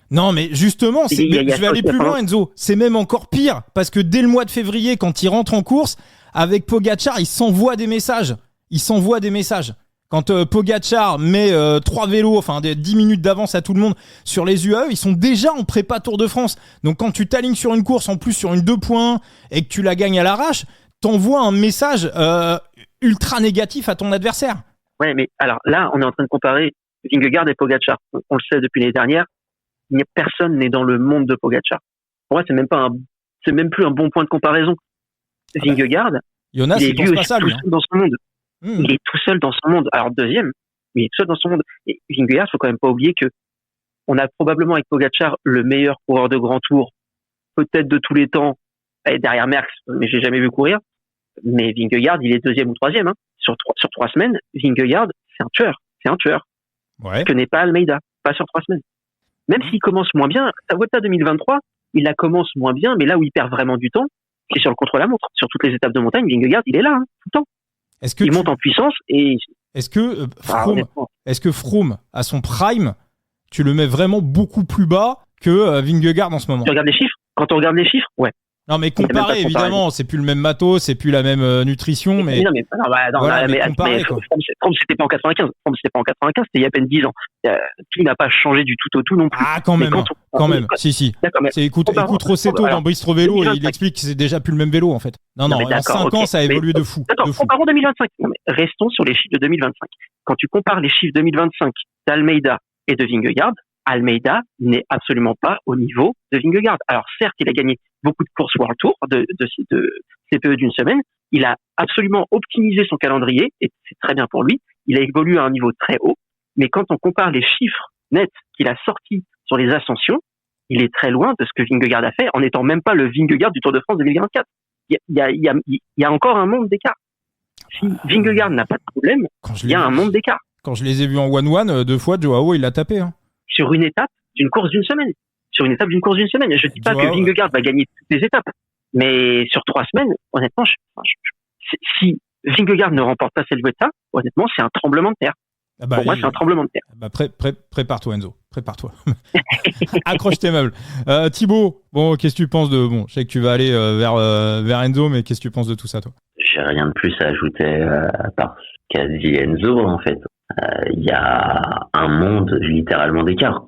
Non, mais justement, je vais aller plus loin, Enzo. C'est même encore pire, parce que dès le mois de février, quand il rentre en course, avec Pogačar, il s'envoie des messages. Quand Pogačar met 3 vélos, 10 minutes d'avance à tout le monde sur les UAE, ils sont déjà en prépa Tour de France. Donc quand tu t'alignes sur une course, en plus sur une 2.1 et que tu la gagnes à l'arrache, t'envoies un message ultra négatif à ton adversaire. Ouais, mais alors là, on est en train de comparer Vingegaard et Pogačar. On le sait depuis l'année dernière, personne n'est dans le monde de Pogačar. Pour moi, c'est même plus un bon point de comparaison. Vingegaard, Jonas, il est lui aussi tout seul dans son monde. Il est tout seul dans son monde. Alors deuxième, mais il est tout seul dans son monde. Et Vingegaard, faut quand même pas oublier que on a probablement avec Pogačar le meilleur coureur de grand tour, peut-être de tous les temps, derrière Merckx, mais j'ai jamais vu courir. Mais Vingegaard, il est 2e ou 3e. Sur 3 semaines, Vingegaard, c'est un tueur. Ouais. Que n'est pas Almeida, pas sur 3 semaines. Même s'il commence moins bien, sa Vuelta 2023, il la commence moins bien, mais là où il perd vraiment du temps, c'est sur le contre-la-montre. Sur toutes les étapes de montagne, Vingegaard, il est là, tout le temps. Il monte en puissance et... Est-ce que Froome, à son prime, tu le mets vraiment beaucoup plus bas que Vingegaard en ce moment? Quand on regarde les chiffres, ouais. Non, mais comparé, évidemment, c'est plus le même matos, c'est plus la même nutrition, mais... Froome, c'était pas en 95. C'était il y a à peine 10 ans. Tout n'a pas changé du tout au tout non plus. Ah, quand même. Si. D'accord, mais écoute Rossetto dans Bistro Vélo, et il explique que c'est déjà plus le même vélo, en fait. Non, en 5 ans, ça a évolué de fou. D'accord, comparons 2025. Non, mais restons sur les chiffres de 2025. Quand tu compares les chiffres 2025 d'Almeida et de Vingegaard, Almeida n'est absolument pas au niveau de Vingegaard. Alors certes, il a gagné beaucoup de courses World Tour de CPE d'une semaine. Il a absolument optimisé son calendrier et c'est très bien pour lui. Il a évolué à un niveau très haut. Mais quand on compare les chiffres nets qu'il a sortis sur les ascensions, il est très loin de ce que Vingegaard a fait en n'étant même pas le Vingegaard du Tour de France 2024. Il y a encore un monde d'écart. Si Vingegaard n'a pas de problème, il y a un monde d'écart. Quand je les ai vus en 1-1, 2 fois, Joao, il l'a tapé. Hein. Sur une étape d'une course d'une semaine. Je dis pas que Vingegaard va gagner toutes les étapes. Mais sur 3 semaines, honnêtement, si Vingegaard ne remporte pas cette Vuelta, honnêtement, c'est un tremblement de terre. Pour moi, c'est un tremblement de terre. Prépare-toi, Enzo. Prépare-toi. Accroche tes meubles. Thibaut, qu'est-ce que tu penses de... Bon, je sais que tu vas aller vers Enzo, mais qu'est-ce que tu penses de tout ça, toi? J'ai rien de plus à ajouter à part ce qu'a dit Enzo, en fait. Il y a un monde littéralement d'écart.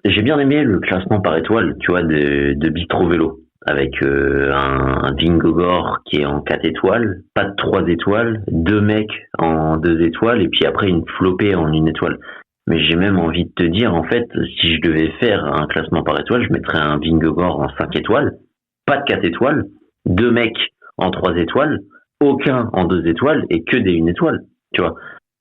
J'ai bien aimé le classement par étoile, tu vois, de Bistro Vélo, avec un Vingegaard qui est en 4 étoiles, pas de 3 étoiles, 2 mecs en 2 étoiles, et puis après une flopée en 1 étoile. Mais j'ai même envie de te dire, en fait, si je devais faire un classement par étoile, je mettrais un Vingegaard en 5 étoiles, pas de 4 étoiles, 2 mecs en 3 étoiles, aucun en 2 étoiles, et que des 1 étoile, tu vois.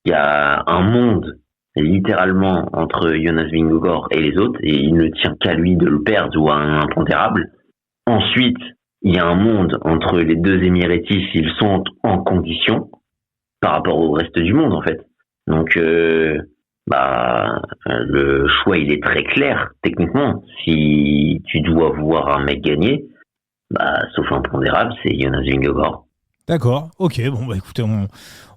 Il y a un monde, littéralement, entre Jonas Vingegaard et les autres, et il ne tient qu'à lui de le perdre ou à un impondérable. Ensuite, il y a un monde entre les 2 Emiratis s'ils sont en condition par rapport au reste du monde, en fait. Donc, le choix, il est très clair, techniquement. Si tu dois voir un mec gagner, sauf impondérable, c'est Jonas Vingegaard. D'accord, ok, écoutez,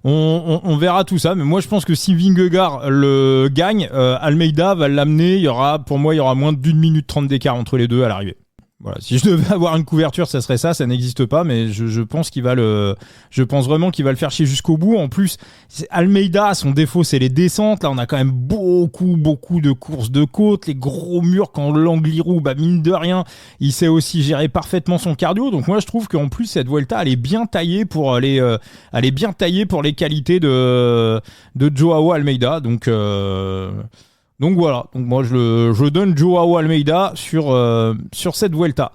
on verra tout ça, mais moi je pense que si Vingegaard le gagne, Almeida va l'amener, pour moi il y aura moins d'1 minute 30 d'écart entre les deux à l'arrivée. Voilà, si je devais avoir une couverture, ça serait ça n'existe pas, mais je pense je pense vraiment qu'il va le faire chier jusqu'au bout. En plus, Almeida, son défaut, c'est les descentes. Là, on a quand même beaucoup de courses de côte, les gros murs quand l'Angliru, mine de rien, il sait aussi gérer parfaitement son cardio. Donc moi, je trouve qu'en plus, cette Vuelta, elle est bien taillée pour les qualités de Joao Almeida. Donc voilà, donc moi je donne Joao Almeida sur cette Vuelta.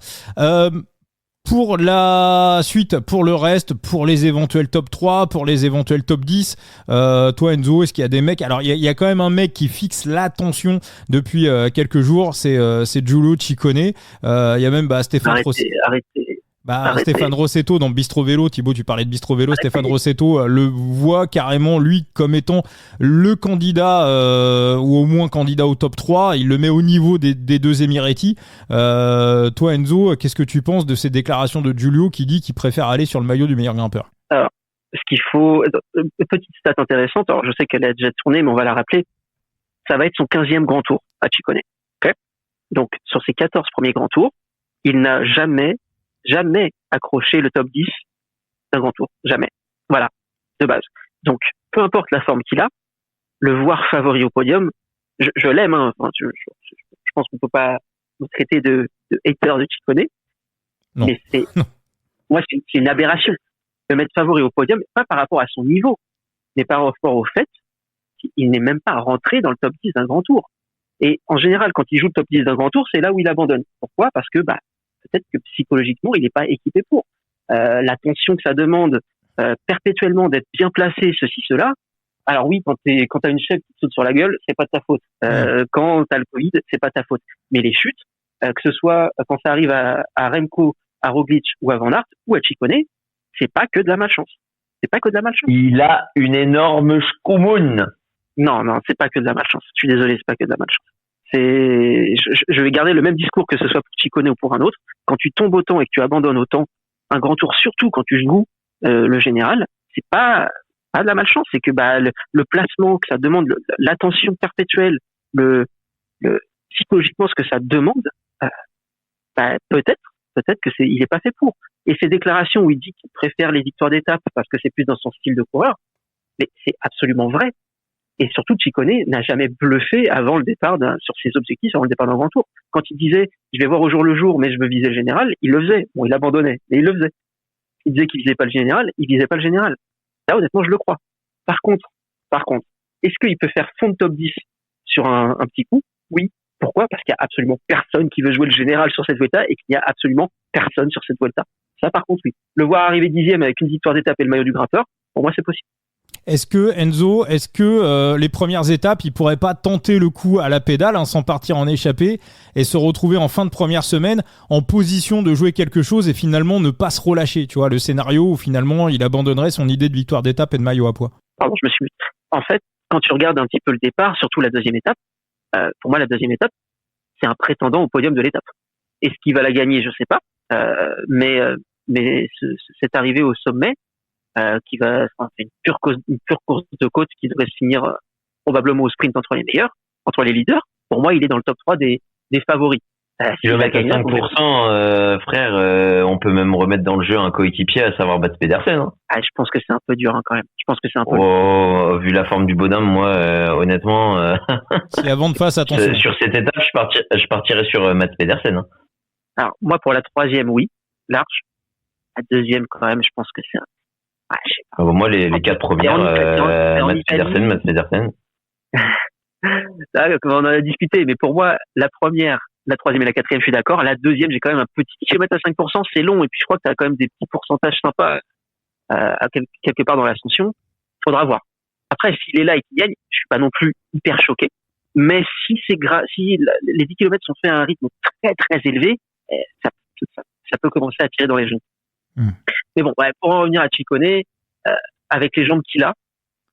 Pour la suite, pour le reste, pour les éventuels top 3, pour les éventuels top 10, toi Enzo, est-ce qu'il y a des mecs... Alors il y a quand même un mec qui fixe l'attention depuis quelques jours, c'est Giulio Ciccone. Il y a même Stéphane Stéphane Rossetto dans Bistro Vélo, Thibaut, tu parlais de Bistro Vélo, Stéphane Rossetto le voit carrément, lui, comme étant le candidat, ou au moins candidat au top 3, il le met au niveau des 2 Emiratis. Toi, Enzo, qu'est-ce que tu penses de ces déclarations de Giulio qui dit qu'il préfère aller sur le maillot du meilleur grimpeur? Alors, ce qu'il faut... Petite stat intéressante, alors je sais qu'elle a déjà tourné, mais on va la rappeler, ça va être son 15e grand tour à Ciccone. Okay, donc, sur ses 14 premiers grands tours, il n'a jamais accroché le top 10 d'un grand tour. Jamais. Voilà. De base. Donc, peu importe la forme qu'il a, le voir favori au podium, je l'aime, hein. Enfin, je pense qu'on peut pas nous traiter de hater de Ciccone. Non. Mais moi, c'est une aberration. Le mettre favori au podium, pas par rapport à son niveau, mais par rapport au fait qu'il n'est même pas rentré dans le top 10 d'un grand tour. Et en général, quand il joue le top 10 d'un grand tour, c'est là où il abandonne. Pourquoi? Parce que, peut-être que psychologiquement, il n'est pas équipé pour. La tension que ça demande perpétuellement d'être bien placé, ceci, cela. Alors oui, quand t'as une chèvre qui te saute sur la gueule, c'est pas de ta faute. Quand t'as le Covid, c'est pas de ta faute. Mais les chutes, que ce soit quand ça arrive à Remco, à Roglic ou à Van Aert ou à Ciccone, c'est pas que de la malchance. C'est pas que de la malchance. Il a une énorme schkoumoun. Non, c'est pas que de la malchance. Je suis désolé, c'est pas que de la malchance. Je vais garder le même discours que ce soit pour Ciccone ou pour un autre. Quand tu tombes autant et que tu abandonnes autant un grand tour, surtout quand tu joues le général, c'est pas de la malchance, c'est que le placement que ça demande, l'attention perpétuelle, psychologiquement ce que ça demande, peut-être que il est pas fait pour. Et ces déclarations où il dit qu'il préfère les victoires d'étape parce que c'est plus dans son style de coureur, mais c'est absolument vrai. Et surtout, Ciccone n'a jamais bluffé avant le départ sur ses objectifs, avant le départ d'un grand tour. Quand il disait, je vais voir au jour le jour, mais je veux viser le général, il le faisait. Bon, il abandonnait, mais il le faisait. Il disait qu'il visait pas le général, il visait pas le général. Là, honnêtement, je le crois. Par contre, est-ce qu'il peut faire fond de top 10 sur un petit coup? Oui. Pourquoi? Parce qu'il y a absolument personne qui veut jouer le général sur cette Vuelta et qu'il n'y a absolument personne sur cette Vuelta. Ça, par contre, oui. Le voir arriver 10e avec une victoire d'étape et le maillot du grimpeur, pour moi, c'est possible. Est-ce que les premières étapes, il pourrait pas tenter le coup à la pédale, sans partir en échappée et se retrouver en fin de première semaine en position de jouer quelque chose et finalement ne pas se relâcher, tu vois, le scénario où finalement il abandonnerait son idée de victoire d'étape et de maillot à pois. Pardon, je me suis... En fait, quand tu regardes un petit peu le départ, surtout la deuxième étape, pour moi, la deuxième étape, c'est un prétendant au podium de l'étape. Est-ce qu'il va la gagner? Je sais pas. Mais cette arrivée au sommet, qui va, c'est une pure course de côte qui devrait se finir probablement au sprint entre les meilleurs, entre les leaders. Pour moi, il est dans le top 3 des favoris. Si le mettre à 5%, frère, on peut même remettre dans le jeu un coéquipier, à savoir Mats Pedersen. Hein. Je pense que c'est un peu dur quand même. Je pense que c'est un peu dur. Vu la forme du bonhomme, moi, honnêtement... C'est avant de face, attention. Sur cette étape, je partirais sur Mats Pedersen. Hein. Alors, moi, pour la troisième, oui, large. La deuxième, quand même, je pense que c'est je sais pas. Moi, les 4 premières, Mats Pedersen. Là, on en a discuté, mais pour moi, la première, la troisième et la quatrième, je suis d'accord. La deuxième, j'ai quand même un petit kilomètre à 5%, c'est long, et puis je crois que tu as quand même des petits pourcentages sympas quelque part dans l'ascension. Faudra voir. Après, s'il est là et qu'il gagne, je suis pas non plus hyper choqué. Mais si si les 10 kilomètres sont faits à un rythme très très élevé, ça peut commencer à tirer dans les genoux. Mais bon, pour en revenir à Ciccone, avec les jambes qu'il a,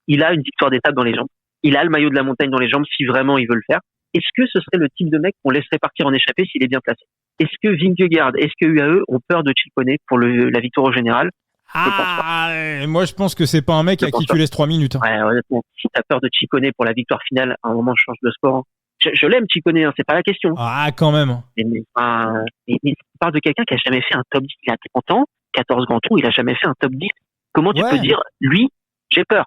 il a une victoire d'étape dans les jambes. Il a le maillot de la montagne dans les jambes si vraiment il veut le faire. Est-ce que ce serait le type de mec qu'on laisserait partir en échappée s'il est bien placé? Est-ce que Vingegaard, est-ce que UAE ont peur de Ciccone pour la victoire au général? Moi je pense que c'est pas un mec à qui tu laisses 3 minutes. Ouais, honnêtement, si t'as peur de Ciccone pour la victoire finale, à un moment je change de sport. Je l'aime Ciccone, c'est pas la question. Quand même. Mais on parle de quelqu'un qui a jamais fait un top 10. Il a 30 ans, 14 grands tours, il a jamais fait un top 10. Comment tu peux dire, lui, j'ai peur?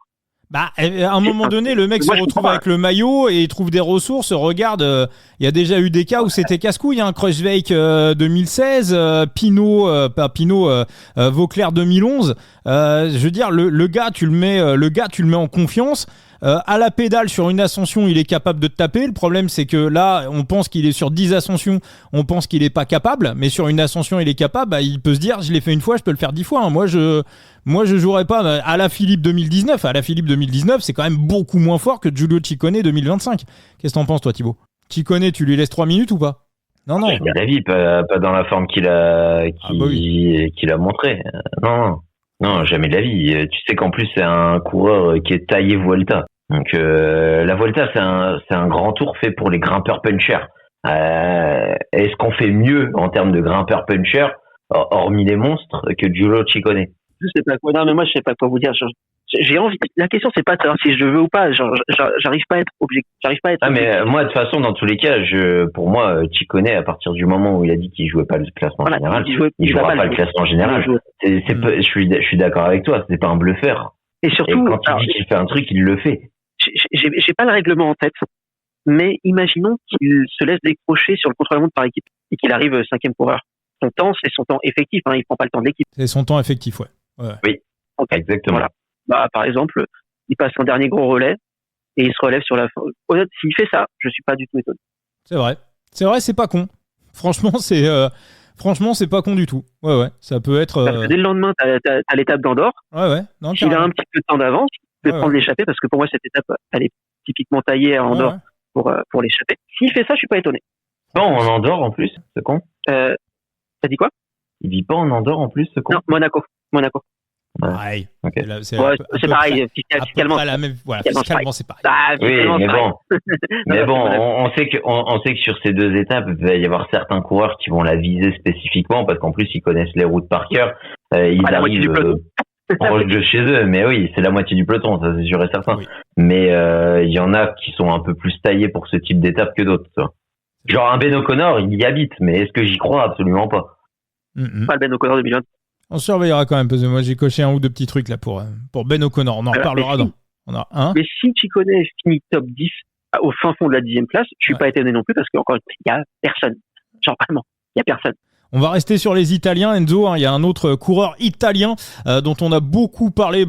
À un moment donné, le mec se retrouve avec le maillot et il trouve des ressources. Regarde, il y a déjà eu des cas où c'était casse-couille. Kruijswijk 2016, Vauclair 2011. Je veux dire, le gars, tu le mets en confiance. À la pédale sur une ascension, il est capable de te taper. Le problème, c'est que là, on pense qu'il est sur 10 ascensions, on pense qu'il est pas capable, mais sur une ascension, il est capable. Il peut se dire, je l'ai fait une fois, je peux le faire 10 fois. Moi, je jouerais pas à la Philippe 2019. À la Philippe 2019, c'est quand même beaucoup moins fort que Giulio Ciccone 2025. Qu'est-ce que t'en penses, toi, Thibaut? Ciccone, tu lui laisses 3 minutes ou pas? Non. David, pas dans la forme qu'il a montré. Non, jamais de la vie. Tu sais qu'en plus, c'est un coureur qui est taillé Vuelta. Donc, la Vuelta, c'est un grand tour fait pour les grimpeurs punchers. Est-ce qu'on fait mieux en termes de grimpeurs punchers, hormis les monstres, que Giulio Ciccone? Je sais pas quoi. Non, mais moi, je sais pas quoi vous dire. J'ai envie. La question, c'est pas de savoir si je veux ou pas. J'arrive pas à être objectif. Mais moi, de toute façon, dans tous les cas, pour moi, Ciccone, à partir du moment où il a dit qu'il jouait pas le classement général, il jouera pas le classement général. Je suis d'accord avec toi. C'est pas un bluffeur. Et surtout, quand il dit qu'il fait un truc, il le fait. J'ai pas le règlement en tête, mais imaginons qu'il se laisse décrocher sur le contre-la-montre par équipe et qu'il arrive 5e coureur. Son temps, c'est son temps effectif. Il prend pas le temps de l'équipe. C'est son temps effectif, ouais. Oui, okay. Exactement. Voilà. Par exemple, il passe un dernier gros relais et il se relève sur la fin. Honnêtement, s'il fait ça, je suis pas du tout étonné. C'est vrai, c'est pas con. Franchement, c'est pas con du tout. Ouais, ça peut être. Parce que dès le lendemain, t'as l'étape d'Andorre. Ouais. S'il a un petit peu de temps d'avance, il peut prendre l'échappée parce que pour moi, cette étape, elle est typiquement taillée à Andorre pour l'échappée. S'il fait ça, je suis pas étonné. Non, en Andorre en plus, ce con. T'as dit quoi? Il vit pas en Andorre en plus, ce con. Non, Monaco. Pareil. Okay. C'est pareil. Fiscalement, fiscalement, c'est pareil. Mais bon, on sait que sur ces deux étapes, il va y avoir certains coureurs qui vont la viser spécifiquement parce qu'en plus ils connaissent les routes par cœur. Ils arrivent proche de chez eux, mais oui, c'est la moitié du peloton, ça c'est sûr et certain. Oui. Mais il y en a qui sont un peu plus taillés pour ce type d'étape que d'autres. Genre un Ben O'Connor, il y habite, mais est-ce que j'y crois? Absolument pas. Pas le Ben O'Connor 2020. On surveillera quand même, parce que moi j'ai coché un ou deux petits trucs là pour Ben O'Connor. On en reparlera dans. Mais si Ciccone finit top 10 au fin fond de la 10e place, je suis pas étonné non plus parce qu'encore une fois, il y a personne. Genre vraiment, il y a personne. On va rester sur les Italiens, Enzo. Il y a un autre coureur italien dont on a beaucoup parlé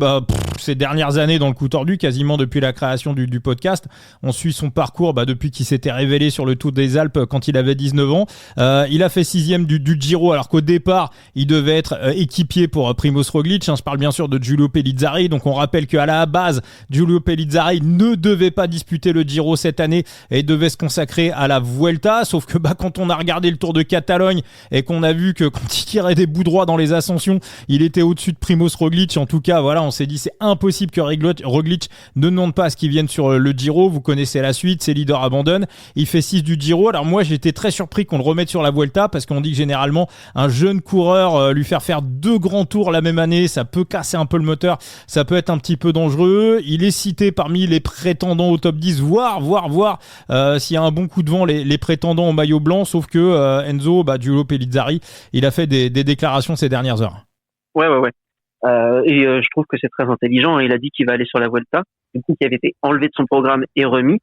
ces dernières années dans le coup tordu, quasiment depuis la création du podcast. On suit son parcours depuis qu'il s'était révélé sur le Tour des Alpes quand il avait 19 ans. Il a fait 6e du Giro, alors qu'au départ, il devait être équipier pour Primož Roglič. Je parle bien sûr de Giulio Pellizzari. Donc on rappelle qu'à la base, Giulio Pellizzari ne devait pas disputer le Giro cette année et devait se consacrer à la Vuelta. Sauf que quand on a regardé le Tour de Catalogne et qu'on a vu que quand il tirait des bouts droits dans les ascensions, il était au-dessus de Primož Roglič. En tout cas, voilà, on s'est dit c'est impossible que Roglič ne demande pas à ce qu'il vienne sur le Giro. Vous connaissez la suite, ses leaders abandonnent. Il fait 6 du Giro. Alors moi, j'étais très surpris qu'on le remette sur la Vuelta parce qu'on dit que généralement, un jeune coureur, lui faire 2 grands tours la même année, ça peut casser un peu le moteur, ça peut être un petit peu dangereux. Il est cité parmi les prétendants au top 10, voir s'il y a un bon coup de vent, les prétendants au maillot blanc, sauf que Enzo, Giulio Pellizzari, il a fait des déclarations ces dernières heures. Ouais. Je trouve que c'est très intelligent. Il a dit qu'il va aller sur la Vuelta, du coup qui avait été enlevé de son programme et remis.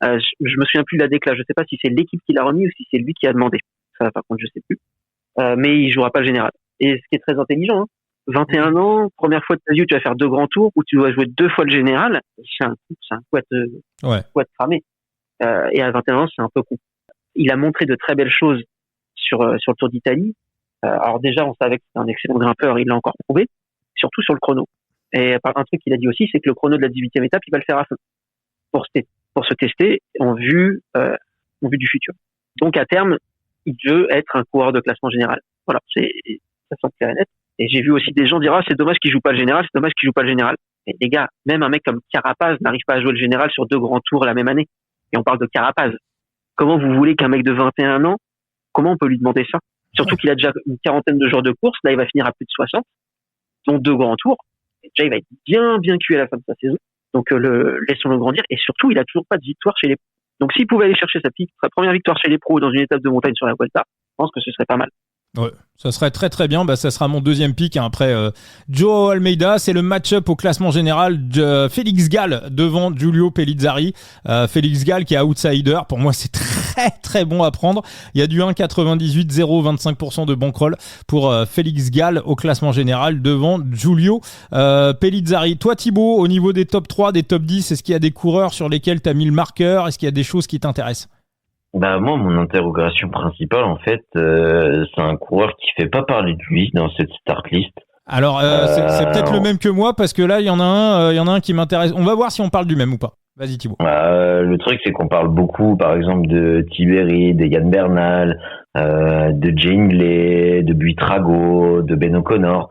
Je me souviens plus de la déclaration. Je sais pas si c'est l'équipe qui l'a remis ou si c'est lui qui a demandé. Ça, par contre, je sais plus. Mais il jouera pas le général. Et ce qui est très intelligent, 21 ans, première fois de ta vie où tu vas faire 2 grands tours, où tu dois jouer 2 fois le général, c'est un coup à te cramer. Et à 21 ans, c'est un peu con. Il a montré de très belles choses sur le Tour d'Italie. Alors déjà, on savait que c'était un excellent grimpeur, il l'a encore prouvé, surtout sur le chrono. Et un truc qu'il a dit aussi, c'est que le chrono de la 18e étape, il va le faire à fond. Pour se tester en vue du futur. Donc à terme, il veut être un coureur de classement général. Voilà, ça semble clair et net. Et j'ai vu aussi des gens dire c'est dommage qu'il joue pas le général, c'est dommage qu'il joue pas le général. Et les gars, même un mec comme Carapaz n'arrive pas à jouer le général sur 2 grands tours la même année. Et on parle de Carapaz. Comment vous voulez qu'un mec de 21 ans, comment on peut lui demander ça? Surtout qu'il a déjà une 40aine de jours de course, là il va finir à plus de 60, dont 2 grands tours. Et déjà il va être bien cuit à la fin de sa saison. Donc laissons-le grandir. Et surtout, il a toujours pas de victoire chez les pros. Donc s'il pouvait aller chercher sa première victoire chez les pros dans une étape de montagne sur la Vuelta, je pense que ce serait pas mal. Ouais, ça serait très très bien. Ça sera mon deuxième pick après Joao Almeida. C'est le match-up au classement général de Félix Gall devant Giulio Pellizzari. Félix Gall qui est outsider. Pour moi, c'est très très bon à prendre. Il y a du 1,98, 0,25% de bankroll pour Félix Gall au classement général devant Giulio Pellizzari. Toi Thibaut, au niveau des top 3, des top 10, est-ce qu'il y a des coureurs sur lesquels tu as mis le marqueur? Est-ce qu'il y a des choses qui t'intéressent? Moi, mon interrogation principale, en fait, c'est un coureur qui fait pas parler de lui dans cette start list. Alors, c'est peut-être le même que moi, parce que là, il y en a un qui m'intéresse. On va voir si on parle du même ou pas. Vas-y, Thibaut. Le truc, c'est qu'on parle beaucoup, par exemple, de Tiberi, de Yann Bernal, de Jay Hindley, de Buitrago, de Ben O'Connor.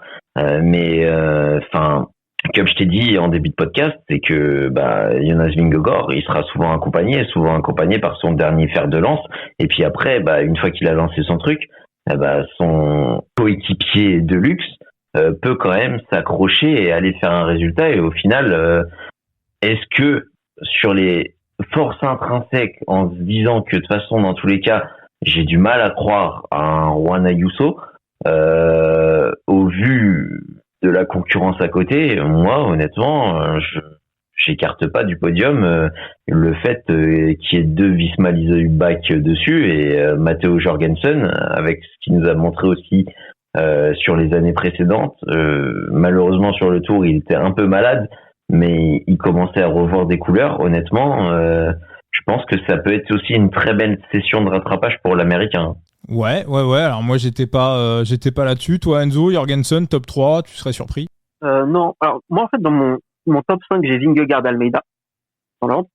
Comme je t'ai dit en début de podcast, c'est que Jonas Vingegaard, il sera souvent accompagné par son dernier fer de lance. Et puis après, une fois qu'il a lancé son truc, son coéquipier de luxe peut quand même s'accrocher et aller faire un résultat. Et au final, est-ce que sur les forces intrinsèques, en se disant que de toute façon, dans tous les cas, j'ai du mal à croire à un Juan Ayuso, au vu de la concurrence à côté, moi, honnêtement, j'écarte pas du podium le fait qu'il y ait 2 Visma Leasebacks dessus et Matteo Jorgensen, avec ce qu'il nous a montré aussi sur les années précédentes. Malheureusement, sur le Tour, il était un peu malade, mais il commençait à revoir des couleurs. Honnêtement, je pense que ça peut être aussi une très belle session de rattrapage pour l'Américain. Ouais. Alors moi, j'étais pas là-dessus. Toi, Enzo, Jorgensen, top 3, tu serais surpris? Non. Alors, moi, en fait, dans mon top 5, j'ai Vingegaard, Almeida, dans l'ordre.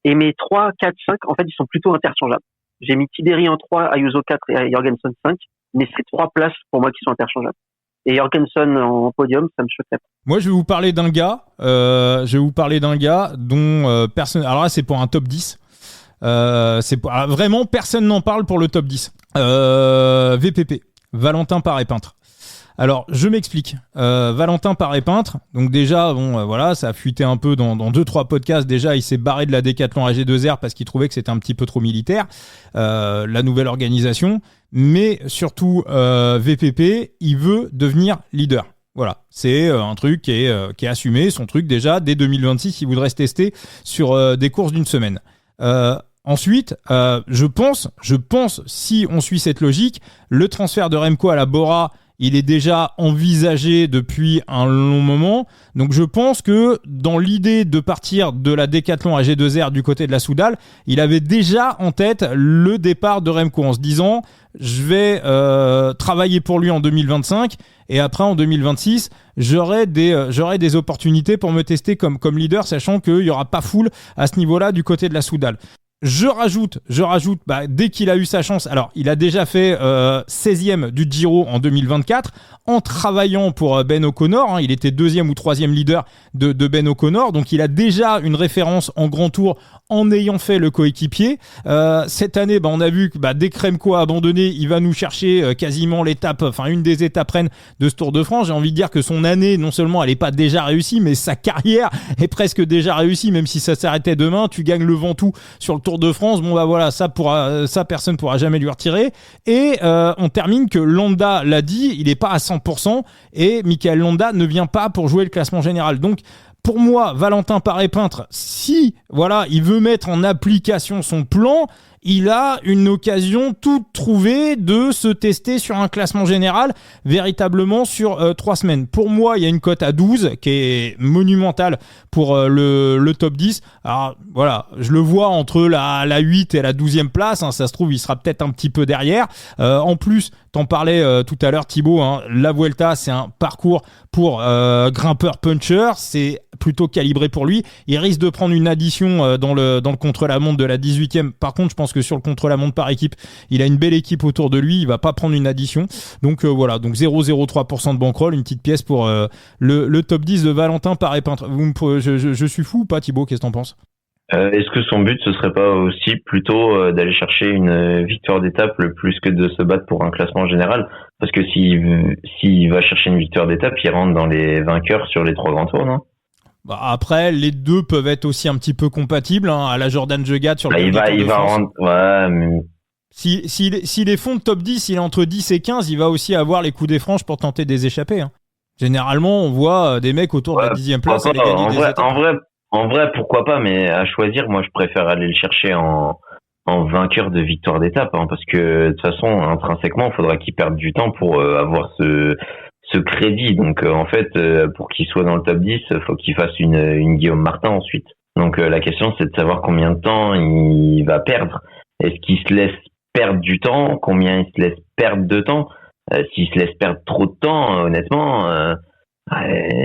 Et mes 3, 4, 5, en fait, ils sont plutôt interchangeables. J'ai mis Tiberi en 3, Ayuso 4 et Jorgensen 5. Mais c'est 3 places pour moi qui sont interchangeables. Et Jorgensen en podium, ça me choquerait pas. Moi, je vais vous parler d'un gars. Dont personne. Alors là, c'est pour un top 10. Vraiment, personne n'en parle pour le top 10. VPP, Valentin Paré-Peintre. Alors, je m'explique. Valentin Paré-Peintre, donc déjà, ça a fuité un peu dans 2-3 podcasts. Déjà, il s'est barré de la Décathlon AG2R parce qu'il trouvait que c'était un petit peu trop militaire, la nouvelle organisation. Mais surtout, VPP, il veut devenir leader. Voilà, c'est un truc qui est assumé, son truc déjà, dès 2026, il voudrait se tester sur des courses d'une semaine. Ensuite, je pense, si on suit cette logique, le transfert de Remco à la Bora, il est déjà envisagé depuis un long moment. Donc je pense que dans l'idée de partir de la Décathlon AG2R du côté de la Soudal, il avait déjà en tête le départ de Remco en se disant je vais travailler pour lui en 2025 et après en 2026 j'aurai des opportunités pour me tester comme leader, sachant qu'il n'y aura pas foule à ce niveau-là du côté de la Soudal. Je rajoute, dès qu'il a eu sa chance, alors il a déjà fait 16e du Giro en 2024 en travaillant pour Ben O'Connor, hein, il était 2e ou 3e leader de Ben O'Connor, donc il a déjà une référence en grand tour en ayant fait le coéquipier. Cette année, on a vu que dès que Remco a abandonné, il va nous chercher quasiment une des étapes reines de ce Tour de France. J'ai envie de dire que son année, non seulement elle n'est pas déjà réussie, mais sa carrière est presque déjà réussie, même si ça s'arrêtait demain. Tu gagnes le Ventoux sur le Tour de France, ça personne pourra jamais lui retirer. Et on termine que Landa l'a dit, il n'est pas à 100% et Michael Landa ne vient pas pour jouer le classement général. Donc pour moi, Valentin Paré-Peintre, si il veut mettre en application son plan, il a une occasion toute trouvée de se tester sur un classement général véritablement sur 3 semaines. Pour moi, il y a une cote à 12 qui est monumentale pour le top 10. Alors je le vois entre la 8 et la 12e place, hein, ça se trouve il sera peut-être un petit peu derrière. En plus, t'en parlais tout à l'heure Thibaut, hein, la Vuelta c'est un parcours pour grimpeur puncher, c'est plutôt calibré pour lui. Il risque de prendre une addition dans le contre-la-montre de la 18e. Par contre, je pense que sur le contre-la-montre par équipe, il a une belle équipe autour de lui, il va pas prendre une addition. Donc donc 0,03% de bankroll, une petite pièce pour le top 10 de Valentin Paré-Peintre. Je suis fou ou pas Thibaut, qu'est-ce que t'en penses? Est-ce que son but ce serait pas aussi plutôt d'aller chercher une victoire d'étape le plus que de se battre pour un classement général? Parce que s'il va chercher une victoire d'étape, il rentre dans les vainqueurs sur les 3 grands tours, non? Après, les deux peuvent être aussi un petit peu compatibles, hein, à la Jordan Jegat sur le il va rendre, ouais, mais... S'il est fond de top 10, il est entre 10 et 15, il va aussi avoir les coups des franges pour tenter des échappées, hein. Généralement, on voit des mecs autour de la 10e place aller gagner des étapes. En vrai, pourquoi pas, mais à choisir, moi, je préfère aller le chercher en vainqueur de victoire d'étape, hein, parce que, de toute façon, intrinsèquement, il faudra qu'il perde du temps pour avoir ce crédit. Donc, en fait, pour qu'il soit dans le top 10, faut qu'il fasse une Guillaume Martin ensuite. Donc, la question, c'est de savoir combien de temps il va perdre. Est-ce qu'il se laisse perdre du temps? Combien il se laisse perdre de temps? S'il se laisse perdre trop de temps, honnêtement,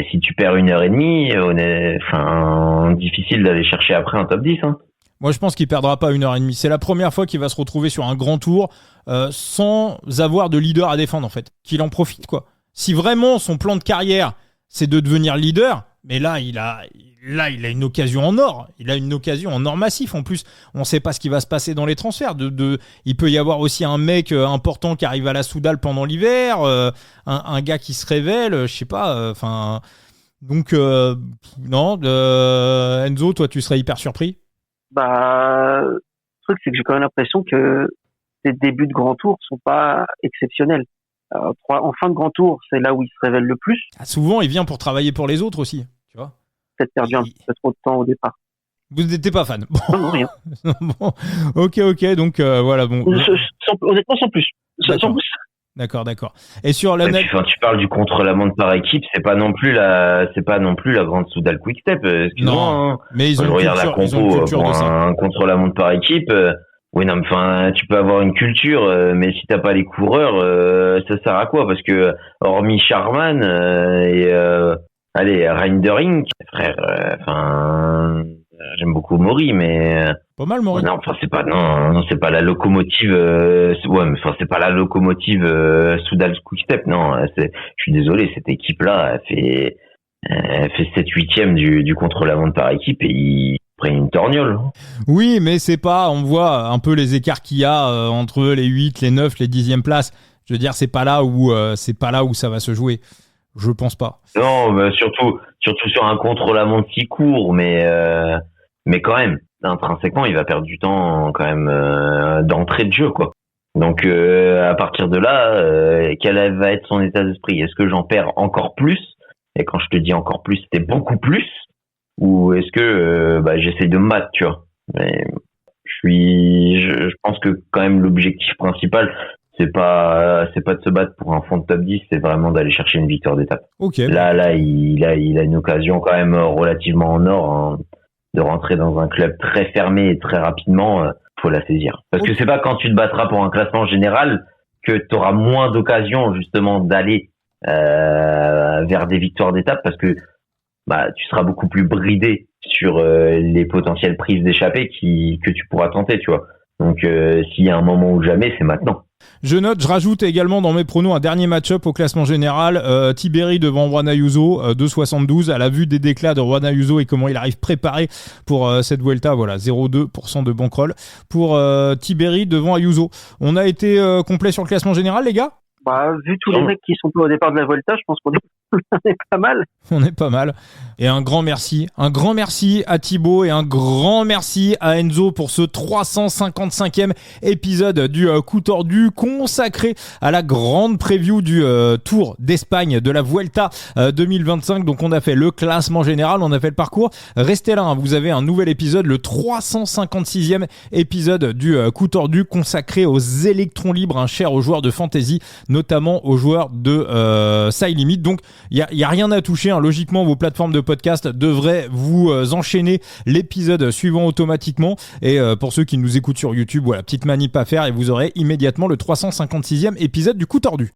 si tu perds 1h30, difficile d'aller chercher après un top 10, hein. Moi, je pense qu'il perdra pas 1h30. C'est la première fois qu'il va se retrouver sur un grand tour sans avoir de leader à défendre, en fait. Qu'il en profite, quoi. Si vraiment son plan de carrière, c'est de devenir leader, mais là, il a une occasion en or. Il a une occasion en or massif. En plus, on ne sait pas ce qui va se passer dans les transferts. Il peut y avoir aussi un mec important qui arrive à la Soudal pendant l'hiver, un gars qui se révèle, je sais pas. Donc, non. Enzo, toi, tu serais hyper surpris? Le truc, c'est que j'ai quand même l'impression que ces débuts de grand tour sont pas exceptionnels. En fin de grand tour, c'est là où il se révèle le plus. Souvent, il vient pour travailler pour les autres aussi, tu vois. Peut-être perdu un peu trop de temps au départ. Vous n'étiez pas fan? Bon. Non, rien. Bon. Ok, donc voilà. Bon. Honnêtement, sans plus. Sans plus. D'accord. Et sur la tu parles du contre-la-montre par équipe, c'est pas non plus la grande Soudal Quick Step. Excuse-moi. Non, hein. Mais ils ont je regarde la compo pour un contre-la-montre par équipe. Oui, non, tu peux avoir une culture, mais si t'as pas les coureurs, ça sert à quoi? Parce que hormis Charman Reindering, frère, j'aime beaucoup Maury, mais pas mal Maury. Non, c'est pas la locomotive. C'est pas la locomotive Soudal Quick Step. Non, je suis désolé, cette équipe-là, elle fait 7/8e du contre-la-montre par équipe et ils prennent une torgnole. Oui, mais c'est pas, on voit un peu les écarts qu'il y a entre les 8, les 9, les 10e places. Je veux dire, c'est pas là où ça va se jouer. Je pense pas. Non, surtout sur un contre-la-montre si court, mais quand même, intrinsèquement, il va perdre du temps quand même d'entrée de jeu, quoi. Donc à partir de là, quel va être son état d'esprit? Est-ce que j'en perds encore plus? Et quand je te dis encore plus, c'était beaucoup plus? Ou est-ce que j'essaye de me battre, tu vois? Mais je pense que quand même l'objectif principal, c'est pas de se battre pour un fond de top 10, c'est vraiment d'aller chercher une victoire d'étape. Ok. Là, il a une occasion quand même relativement en or, hein, de rentrer dans un club très fermé et très rapidement. Faut la saisir. Parce que c'est pas quand tu te battras pour un classement général que tu auras moins d'occasions justement d'aller vers des victoires d'étape, parce que tu seras beaucoup plus bridé sur les potentielles prises d'échappée que tu pourras tenter, tu vois. Donc s'il y a un moment ou jamais, c'est maintenant. Je note, je rajoute également dans mes pronos un dernier match-up au classement général. Tiberi devant Juan Ayuso, 2,72. À la vue des déclats de Juan Ayuso et comment il arrive préparé pour cette Vuelta, voilà, 0,2% de bankroll pour Tiberi devant Ayuso. On a été complet sur le classement général, les gars ? Vu tous les mecs qui sont au départ de la Vuelta, je pense qu'on est pas mal. On est pas mal. Et un grand merci à Thibaut et un grand merci à Enzo pour ce 355e épisode du Coup Tordu consacré à la grande preview du Tour d'Espagne de la Vuelta 2025. Donc on a fait le classement général, on a fait le parcours. Restez là, hein, vous avez un nouvel épisode, le 356e épisode du Coup Tordu consacré aux électrons libres, cher aux joueurs de fantasy, notamment aux joueurs de Side Limit. Donc il y a rien à toucher, hein. Logiquement vos plateformes de podcast devraient vous enchaîner l'épisode suivant automatiquement, et pour ceux qui nous écoutent sur YouTube, voilà, petite manip à faire et vous aurez immédiatement le 356e épisode du Coup Tordu.